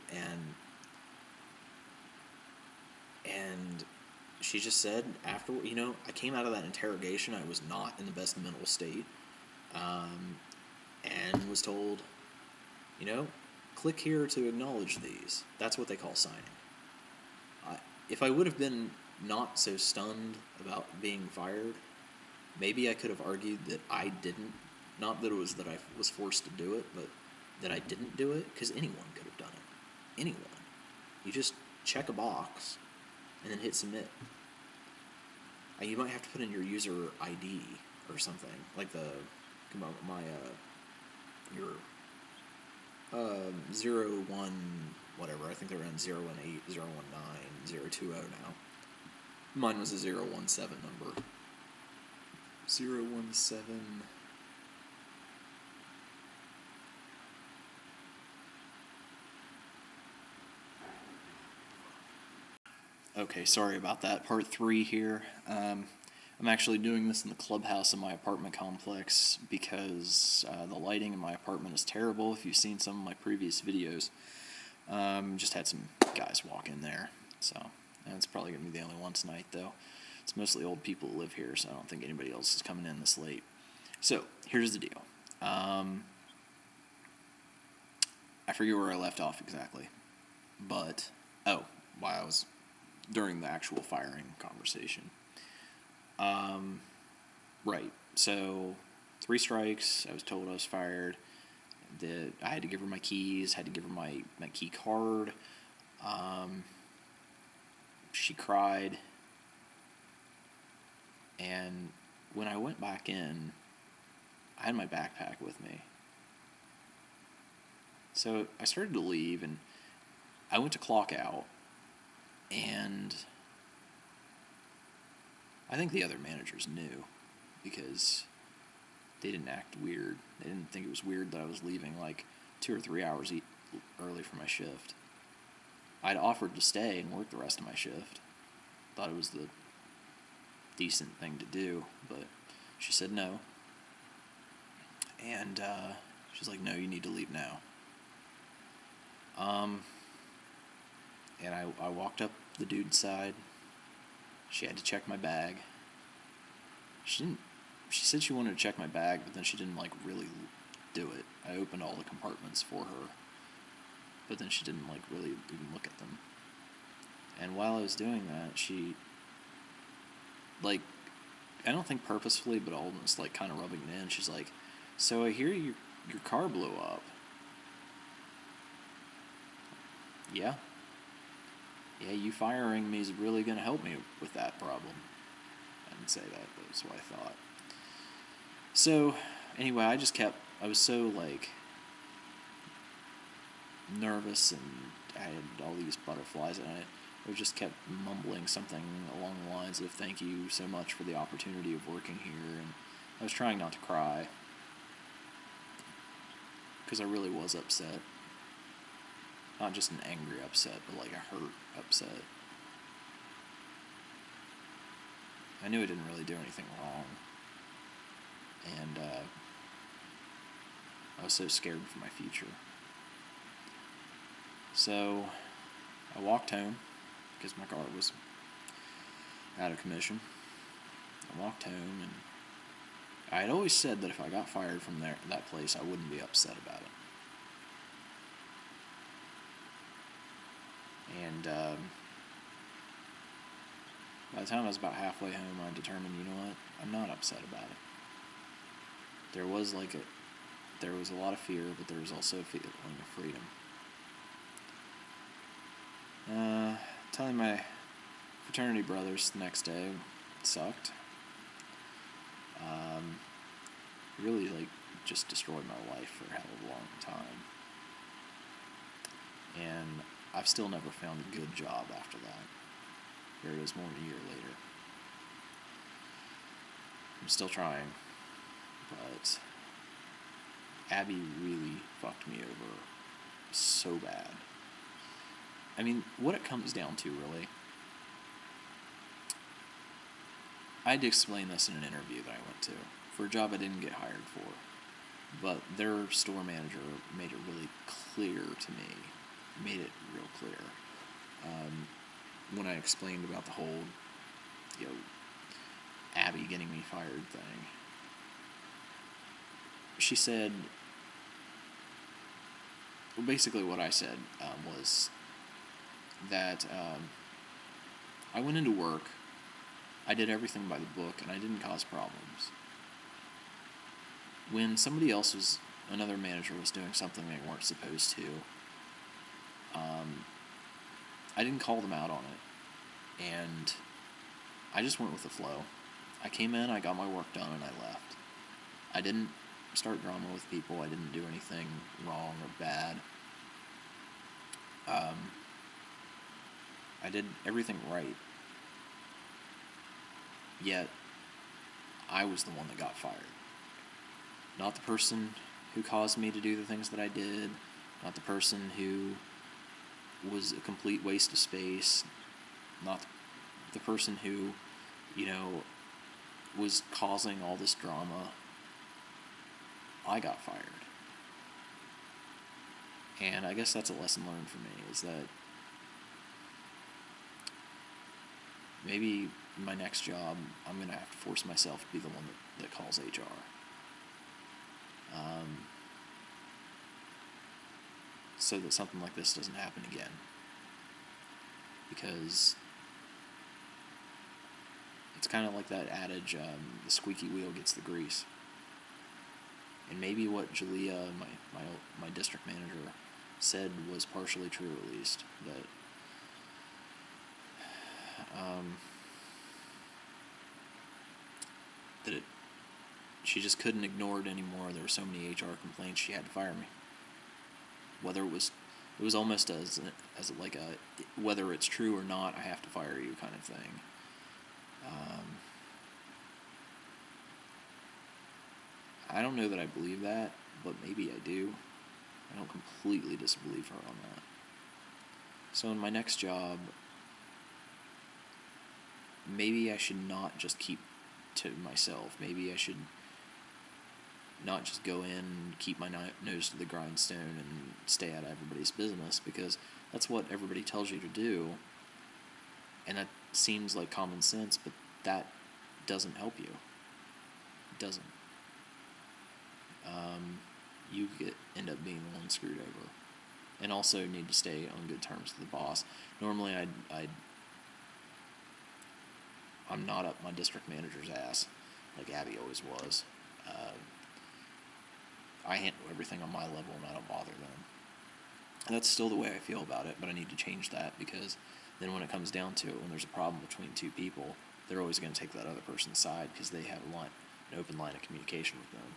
and she just said after, you know, I came out of that interrogation, I was not in the best mental state, and was told, you know, click here to acknowledge these. That's what they call signing. If I would have been not so stunned about being fired. Maybe I could have argued that I didn't, not that it was that I was forced to do it, but that I didn't do it, because anyone could have done it. Anyone. You just check a box and then hit submit. You might have to put in your user ID or something, like your 01 whatever. I think they're in 018, 019, 020 now. Mine was a 017 number. 017. Okay, sorry about that. Part 3 here. I'm actually doing this in the clubhouse in my apartment complex because the lighting in my apartment is terrible. If you've seen some of my previous videos, just had some guys walk in there. So, and it's probably going to be the only one tonight, though. It's mostly old people who live here, so I don't think anybody else is coming in this late. So, here's the deal. I forget where I left off exactly. But, while I was during the actual firing conversation. Right. So, 3 strikes. I was told I was fired. I had to give her my keys. Had to give her my key card. She cried. And when I went back in, I had my backpack with me. So I started to leave, and I went to clock out. And I think the other managers knew, because they didn't act weird. They didn't think it was weird that I was leaving like 2 or 3 hours early for my shift. I'd offered to stay and work the rest of my shift. Thought it was the decent thing to do, but she said no. And she's like, no, you need to leave now. And I walked up the dude's side. She had to check my bag. She said she wanted to check my bag, but then she didn't really do it. I opened all the compartments for her, but then she didn't really even look at them. And while I was doing that, she I don't think purposefully, but almost kind of rubbing it in. She's like, so I hear your car blew up. Yeah. Yeah, you firing me is really going to help me with that problem. I didn't say that, but that's what I thought. So, anyway, I was so, nervous, and I had all these butterflies, and I just kept mumbling something along the lines of, thank you so much for the opportunity of working here, and I was trying not to cry, because I really was upset. Not just an angry upset, but a hurt upset. I knew I didn't really do anything wrong. And I was so scared for my future. So I walked home because my car was out of commission. I walked home, and I had always said that if I got fired from that place, I wouldn't be upset about it. And by the time I was about halfway home, I determined, you know what, I'm not upset about it. There was a lot of fear, but there was also a feeling of freedom. Telling my fraternity brothers the next day sucked. Really, just destroyed my life for a hell of a long time. And I've still never found a good job after that. Here it is more than a year later. I'm still trying, but Abby really fucked me over so bad. I mean, what it comes down to, really, I had to explain this in an interview that I went to for a job I didn't get hired for, but their store manager made it really clear to me, made it real clear, when I explained about the whole, Abby getting me fired thing. She said, basically what I said was that I went into work, I did everything by the book, and I didn't cause problems. When another manager was doing something they weren't supposed to, I didn't call them out on it, and I just went with the flow. I came in, I got my work done, and I left. I didn't start drama with people. I didn't do anything wrong or bad. I did everything right. Yet, I was the one that got fired. Not the person who caused me to do the things that I did. Not the person who was a complete waste of space. Not the person who, was causing all this drama. I got fired. And I guess that's a lesson learned for me, is that maybe in my next job, I'm going to have to force myself to be the one that calls HR. So that something like this doesn't happen again. Because it's kind of like that adage, the squeaky wheel gets the grease. And maybe what Jalea, my district manager, said was partially true, at least. She just couldn't ignore it anymore. There were so many HR complaints, she had to fire me. Whether it was almost as like a, whether it's true or not, I have to fire you kind of thing. I don't know that I believe that, but maybe I do. I don't completely disbelieve her on that. So in my next job, maybe I should not just keep to myself. Maybe I should not just go in and keep my nose to the grindstone and stay out of everybody's business, because that's what everybody tells you to do. And that seems like common sense, but that doesn't help you. It doesn't. You end up being the one screwed over. And also need to stay on good terms with the boss. Normally I'm not up my district manager's ass like Abby always was. I handle everything on my level and I don't bother them. And that's still the way I feel about it, but I need to change that, because then when it comes down to it, when there's a problem between two people, they're always going to take that other person's side because they have an open line of communication with them.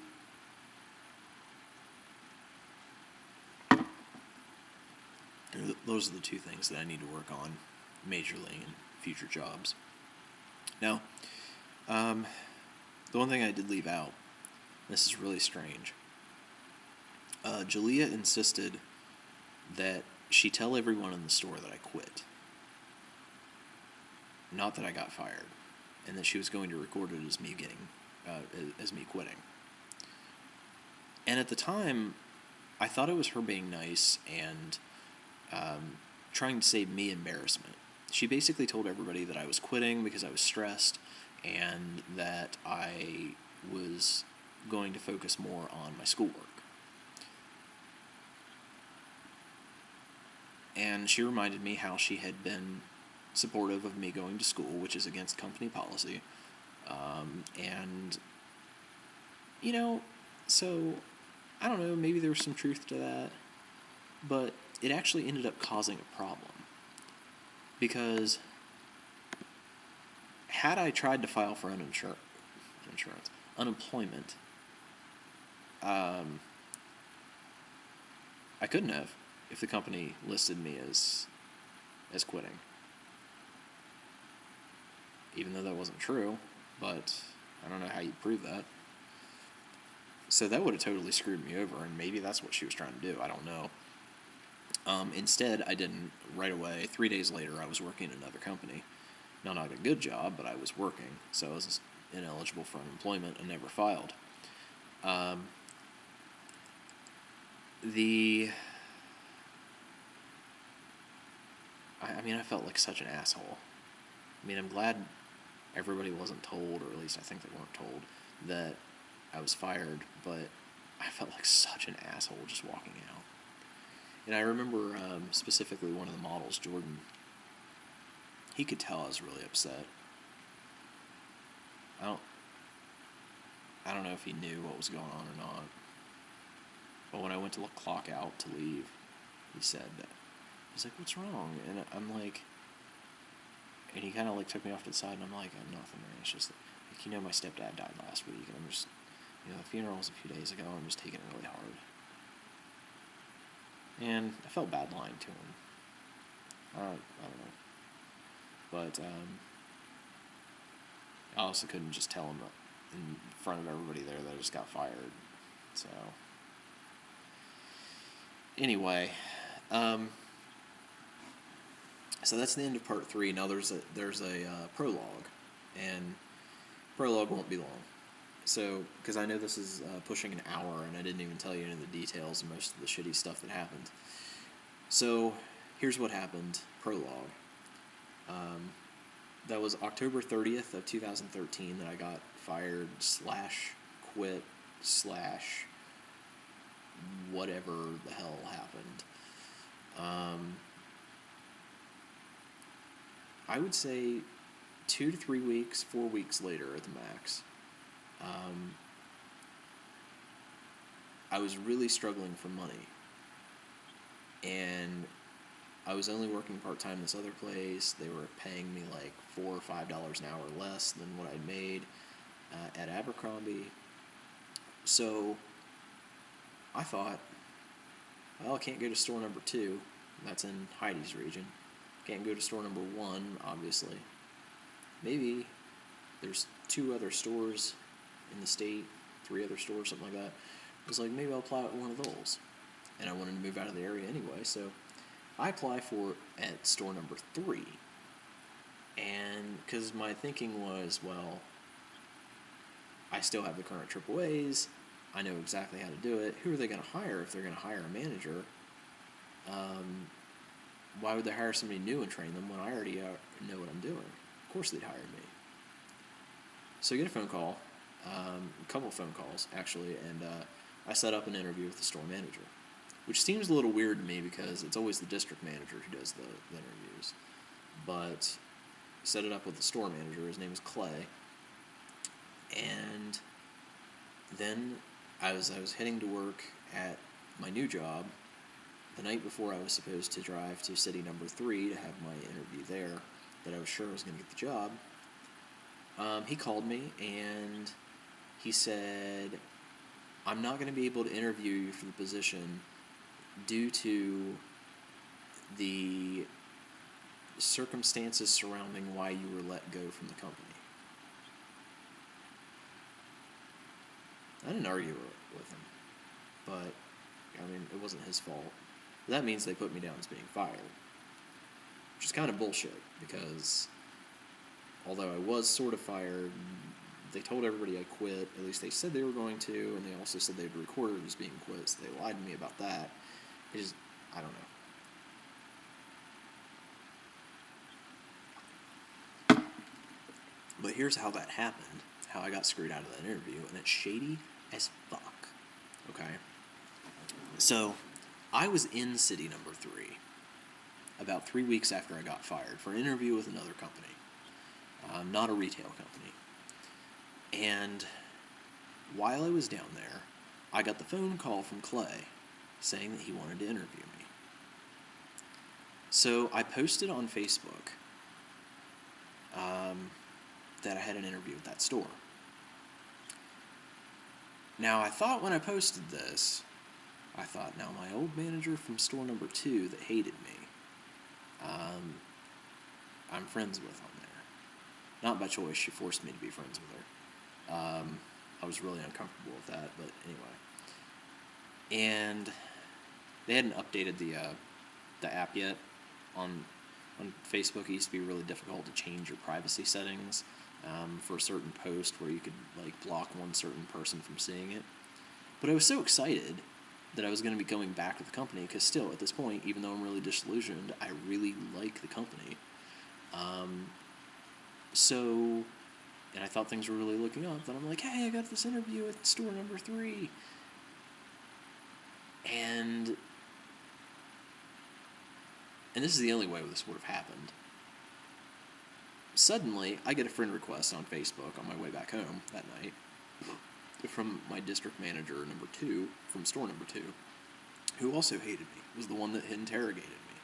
Those are the two things that I need to work on majorly in future jobs. Now, the one thing I did leave out, this is really strange. Jalea insisted that she tell everyone in the store that I quit. Not that I got fired. And that she was going to record it as me quitting. And at the time, I thought it was her being nice and trying to save me embarrassment. She basically told everybody that I was quitting because I was stressed and that I was going to focus more on my schoolwork. And she reminded me how she had been supportive of me going to school, which is against company policy. So, I don't know, maybe there was some truth to that. But it actually ended up causing a problem. Because had I tried to file for unemployment, I couldn't have if the company listed me as quitting. Even though that wasn't true, but I don't know how you prove that. So that would have totally screwed me over, and maybe that's what she was trying to do. I don't know. Instead, I didn't right away. 3 days later, I was working in another company. Now, not a good job, but I was working, so I was ineligible for unemployment and never filed. I felt like such an asshole. I'm glad everybody wasn't told, or at least I think they weren't told, that I was fired, but I felt like such an asshole just walking out. And I remember specifically one of the models, Jordan. he could tell I was really upset. I don't know if he knew what was going on or not. But when I went to clock out to leave, he's like, "What's wrong?" And I'm like, and he kind of like took me off to the side, and I'm like, "Nothing, man. It's just like, my stepdad died last week, and I'm just, the funeral was a few days ago, and I'm just taking it really hard." And I felt bad lying to him. I don't know. But I also couldn't just tell him in front of everybody there that I just got fired. So anyway, so that's the end of part 3. Now there's a prologue, and prologue won't be long. So, because I know this is pushing an hour, and I didn't even tell you any of the details of most of the shitty stuff that happened. So, here's what happened. Prologue. That was October 30th of 2013 that I got fired / quit / whatever the hell happened. I would say 2 to 3 weeks, 4 weeks later at the max. I was really struggling for money, and I was only working part-time this other place. They were paying me like $4 or $5 an hour less than what I'd made at Abercrombie. So I thought, well, I can't go to store number 2. That's in Heidi's region. Can't go to store number 1, obviously. Maybe there's 2 other stores in the state, 3 other stores, something like that. I was like, maybe I'll apply at one of those. And I wanted to move out of the area anyway, so I apply for it at store number 3. And because my thinking was, well, I still have the current AAAs. I know exactly how to do it. Who are they going to hire if they're going to hire a manager? Why would they hire somebody new and train them when I already know what I'm doing? Of course they'd hire me. So I get a phone call, a couple of phone calls, actually, and I set up an interview with the store manager, which seems a little weird to me because it's always the district manager who does the interviews. But set it up with the store manager. His name is Clay. And then I was heading to work at my new job the night before I was supposed to drive to city number 3 to have my interview there, that I was sure I was going to get the job. He called me and he said, "I'm not going to be able to interview you for the position due to the circumstances surrounding why you were let go from the company." I didn't argue with him, but, I mean, it wasn't his fault. That means they put me down as being fired, which is kind of bullshit, because although I was sort of fired, they told everybody I quit. At least they said they were going to, and they also said they'd recorded it as being quit, so they lied to me about that. I don't know. But here's how that happened, how I got screwed out of that interview, and it's shady as fuck. Okay? So, I was in city number 3 about 3 weeks after I got fired for an interview with another company, not a retail company. And while I was down there, I got the phone call from Clay saying that he wanted to interview me. So I posted on Facebook that I had an interview at that store. Now, I thought when I posted this, now my old manager from store number 2 that hated me, I'm friends with on there. Not by choice, she forced me to be friends with her. I was really uncomfortable with that, but anyway. And they hadn't updated the app yet. On Facebook, it used to be really difficult to change your privacy settings for a certain post where you could like block one certain person from seeing it. But I was so excited that I was going to be going back to the company, because still, at this point, even though I'm really disillusioned, I really like the company. And I thought things were really looking up, then I'm like, hey, I got this interview at store number 3. And this is the only way this would have happened. Suddenly, I get a friend request on Facebook on my way back home that night from my district manager number 2 from store number 2, who also hated me, was the one that had interrogated me.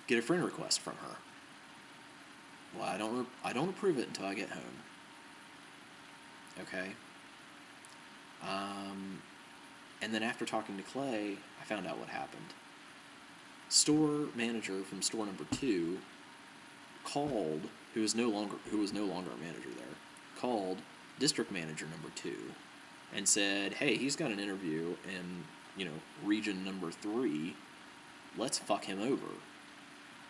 Get a friend request from her. Well, I don't approve it until I get home. Okay? And then after talking to Clay, I found out what happened. Store manager from store number 2 called, who was no longer a manager there, called district manager number 2 and said, "Hey, he's got an interview in, region number 3. Let's fuck him over."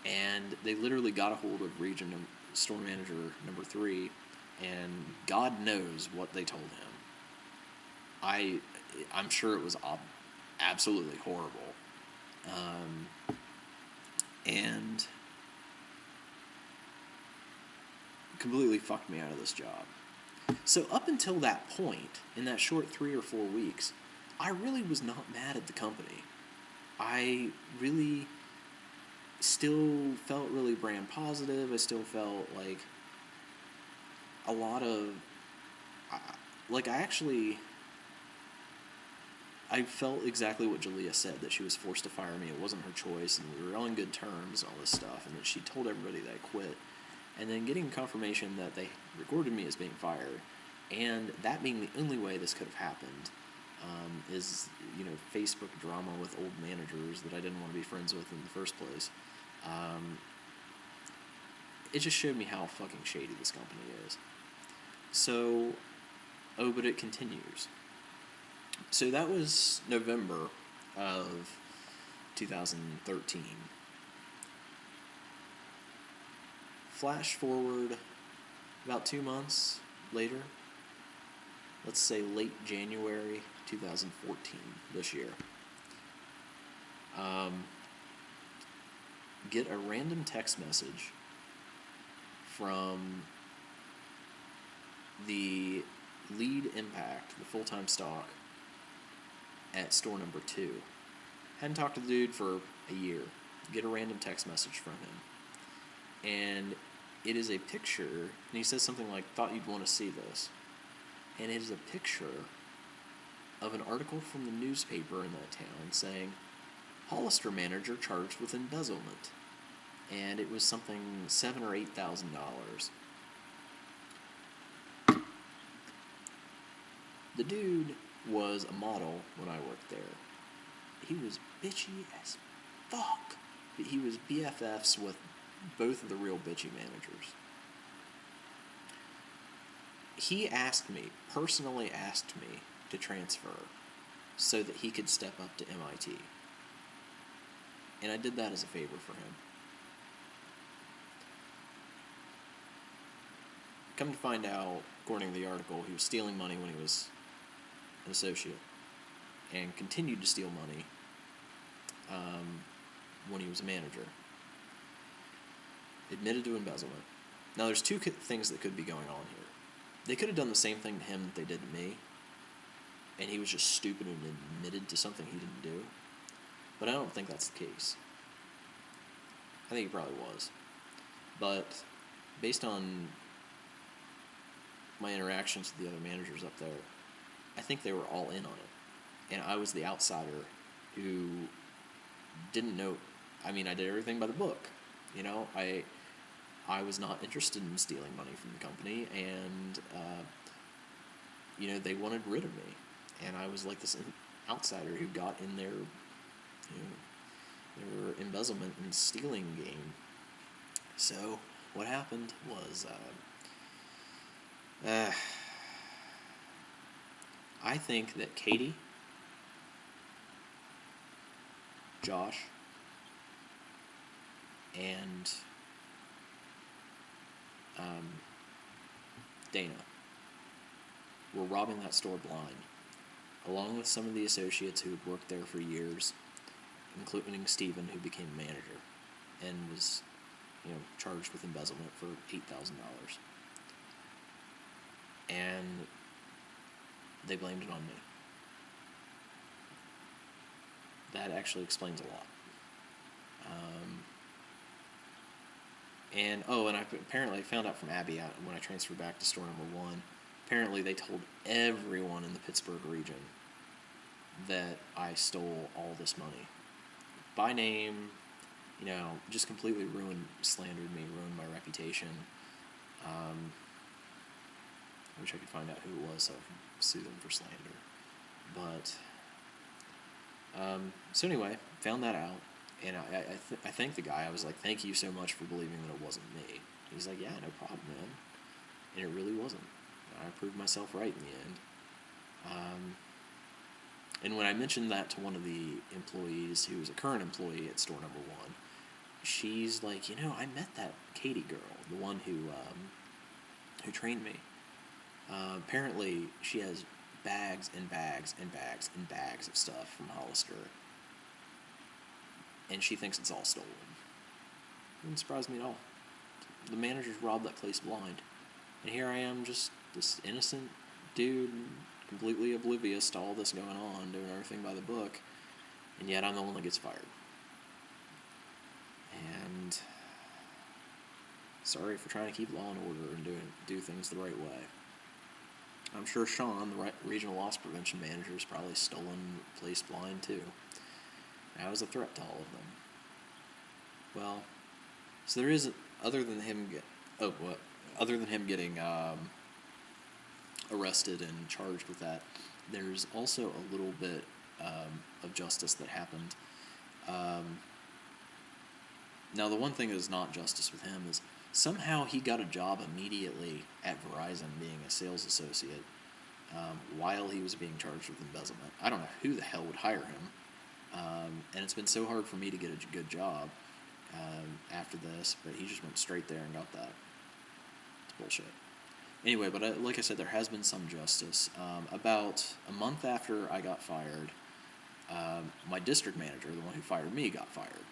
And they literally got a hold of store manager number 3, and God knows what they told him. I'm sure it was absolutely horrible. And completely fucked me out of this job. So up until that point, in that short 3 or 4 weeks, I really was not mad at the company. I really still felt really brand positive. I still felt like a lot of, I felt exactly what Jalea said, that she was forced to fire me. It wasn't her choice, and we were on good terms and all this stuff, and that she told everybody that I quit. And then getting confirmation that they recorded me as being fired, and that being the only way this could have happened, is, Facebook drama with old managers that I didn't want to be friends with in the first place. It just showed me how fucking shady this company is. So, but it continues. So that was November of 2013. Flash forward about 2 months later, let's say late January 2014, this year. Get a random text message from the lead impact, the full-time stock, at store number 2. Hadn't talked to the dude for a year. Get a random text message from him. And it is a picture, and he says something like, "Thought you'd want to see this." And it is a picture of an article from the newspaper in that town saying, "Hollister manager charged with embezzlement." And it was something $7,000 or $8,000. The dude was a model when I worked there. He was bitchy as fuck. But he was BFFs with both of the real bitchy managers. He personally asked me to transfer so that he could step up to MIT. And I did that as a favor for him. Come to find out, according to the article, he was stealing money when he was an associate, and continued to steal money when he was a manager. Admitted to embezzlement. Now, there's two things that could be going on here. They could have done the same thing to him that they did to me, and he was just stupid and admitted to something he didn't do. But I don't think that's the case. I think he probably was. But based on my interactions with the other managers up there, I think they were all in on it. And I was the outsider who didn't know. I mean, I did everything by the book. I was not interested in stealing money from the company, and, they wanted rid of me. And I was like this outsider who got in their embezzlement and stealing game. So what happened was, I think that Katie, Josh, and Dana were robbing that store blind, along with some of the associates who had worked there for years, including Steven, who became manager and was, charged with embezzlement for $8,000. And they blamed it on me. That actually explains a lot. And and I apparently found out from Abby when I transferred back to store number 1. Apparently, they told everyone in the Pittsburgh region that I stole all this money by name. Just completely slandered me, ruined my reputation. I wish I could find out who it was so I could sue them for slander. But so anyway, found that out. And I thanked the guy. I was like, thank you so much for believing that it wasn't me. He's like, yeah, no problem, man. And it really wasn't. I proved myself right in the end. And when I mentioned that to one of the employees who was a current employee at store number 1, she's like, I met that Katie girl, the one who trained me. Apparently, she has bags and bags and bags and bags of stuff from Hollister. And she thinks it's all stolen. It didn't surprise me at all. The managers robbed that place blind. And here I am, just this innocent dude, completely oblivious to all this going on, doing everything by the book. And yet I'm the one that gets fired. And sorry for trying to keep law and order and do things the right way. I'm sure Sean, the regional loss prevention manager, has probably stolen the place blind too. I was a threat to all of them. Well, so there is, other than him getting arrested and charged with that, there's also a little bit of justice that happened. Now, the one thing that is not justice with him is somehow he got a job immediately at Verizon being a sales associate while he was being charged with embezzlement. I don't know who the hell would hire him. And it's been so hard for me to get a good job after this, but he just went straight there and got that. It's bullshit. Anyway, but like I said, there has been some justice. About a month after I got fired, my district manager, the one who fired me, got fired.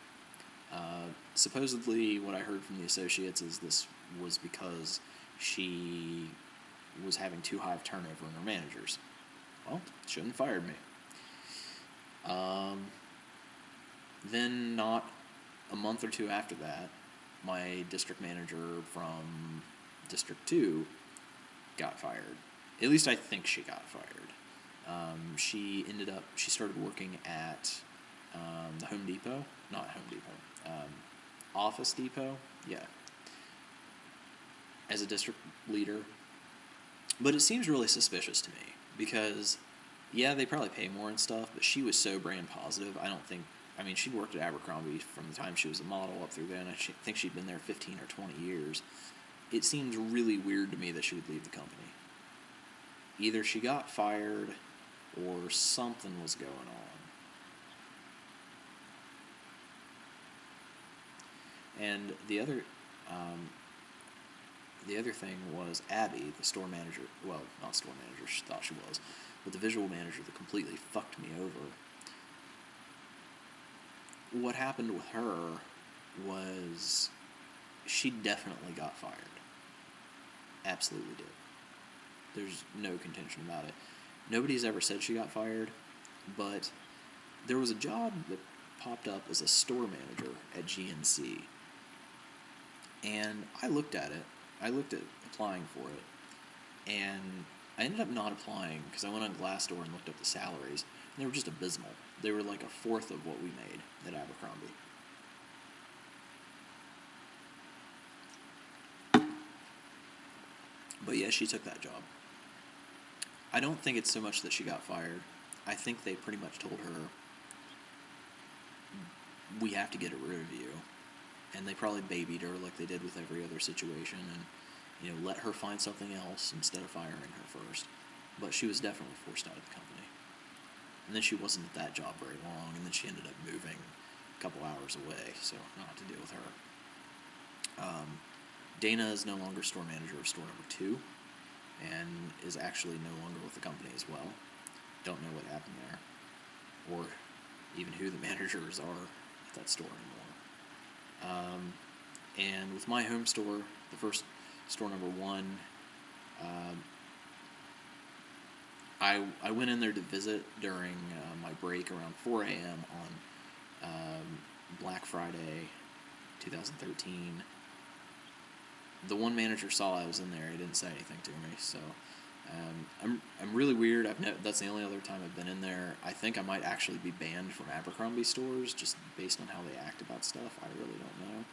Supposedly, what I heard from the associates is this was because she was having too high of turnover in her managers. Well, shouldn't have fired me. Then not a month or two after that, my district manager from District 2 got fired. At least I think she got fired. She started working at the Home Depot. Not Home Depot. Office Depot. Yeah. As a district leader. But it seems really suspicious to me because, yeah, they probably pay more and stuff, but she was so brand positive. She worked at Abercrombie from the time she was a model up through then. I think she'd been there 15 or 20 years. It seems really weird to me that she would leave the company. Either she got fired or something was going on. And the other thing was Abby, the store manager. Well, not store manager, she thought she was, but the visual manager that completely fucked me over. What happened with her was she definitely got fired. Absolutely did. There's no contention about it. Nobody's ever said she got fired, but there was a job that popped up as a store manager at GNC. And I looked at it. I looked at applying for it. And I ended up not applying because I went on Glassdoor and looked up the salaries. And they were just abysmal. They were like a fourth of what we made at Abercrombie. But yeah, she took that job. I don't think it's so much that she got fired. I think they pretty much told her, we have to get rid of you. And they probably babied her like they did with every other situation and, let her find something else instead of firing her first. But she was definitely forced out of the company. And then she wasn't at that job very long, and then she ended up moving a couple hours away, so not to deal with her. Dana is no longer store manager of store number 2, and is actually no longer with the company as well. Don't know what happened there, or even who the managers are at that store anymore. And with my home store, the first store number 1, I went in there to visit during my break around 4 a.m. on Black Friday 2013. the one manager saw I was in there. He didn't say anything to me, so I'm really weird. That's the only other time I've been in there. I think I might actually be banned from Abercrombie stores just based on how they act about stuff. I really don't know,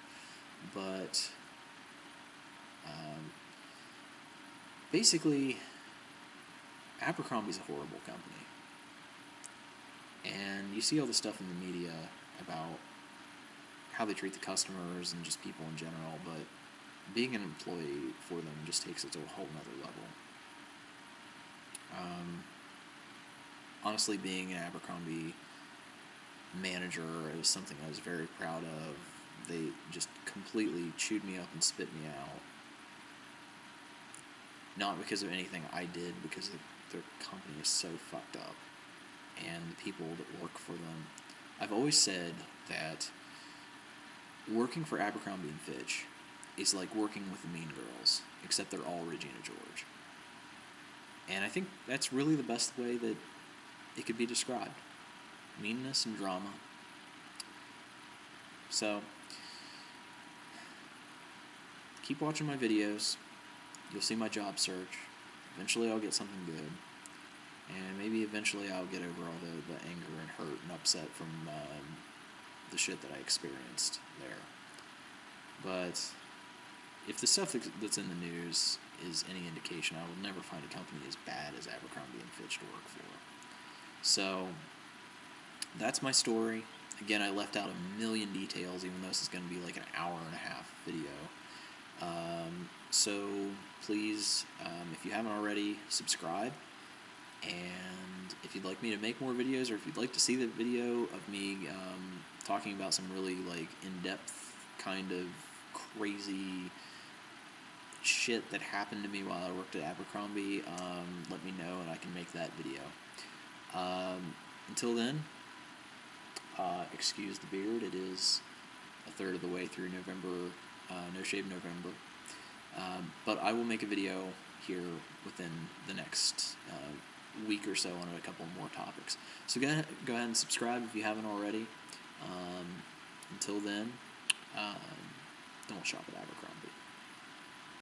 but basically, Abercrombie's a horrible company, and you see all the stuff in the media about how they treat the customers and just people in general, but being an employee for them just takes it to a whole nother level. Honestly, being an Abercrombie manager is something I was very proud of. They just completely chewed me up and spit me out. Not because of anything I did, because their company is so fucked up, and the people that work for them. I've always said that working for Abercrombie and Fitch is like working with the Mean Girls, except they're all Regina George. And I think that's really the best way that it could be described. Meanness and drama. So, keep watching my videos. You'll see my job search. Eventually I'll get something good. And maybe eventually I'll get over all the anger and hurt and upset from the shit that I experienced there. But if the stuff that's in the news is any indication, I will never find a company as bad as Abercrombie and Fitch to work for. So, that's my story. Again, I left out a million details, even though this is going to be like an hour and a half video. So, please, if you haven't already, subscribe. And if you'd like me to make more videos, or if you'd like to see the video of me talking about some really like in-depth kind of crazy shit that happened to me while I worked at Abercrombie, let me know and I can make that video. Until then, excuse the beard. It is a third of the way through November, No Shave November. But I will make a video here within the next week or so on a couple more topics. So go ahead and subscribe if you haven't already. Until then, don't shop at Abercrombie.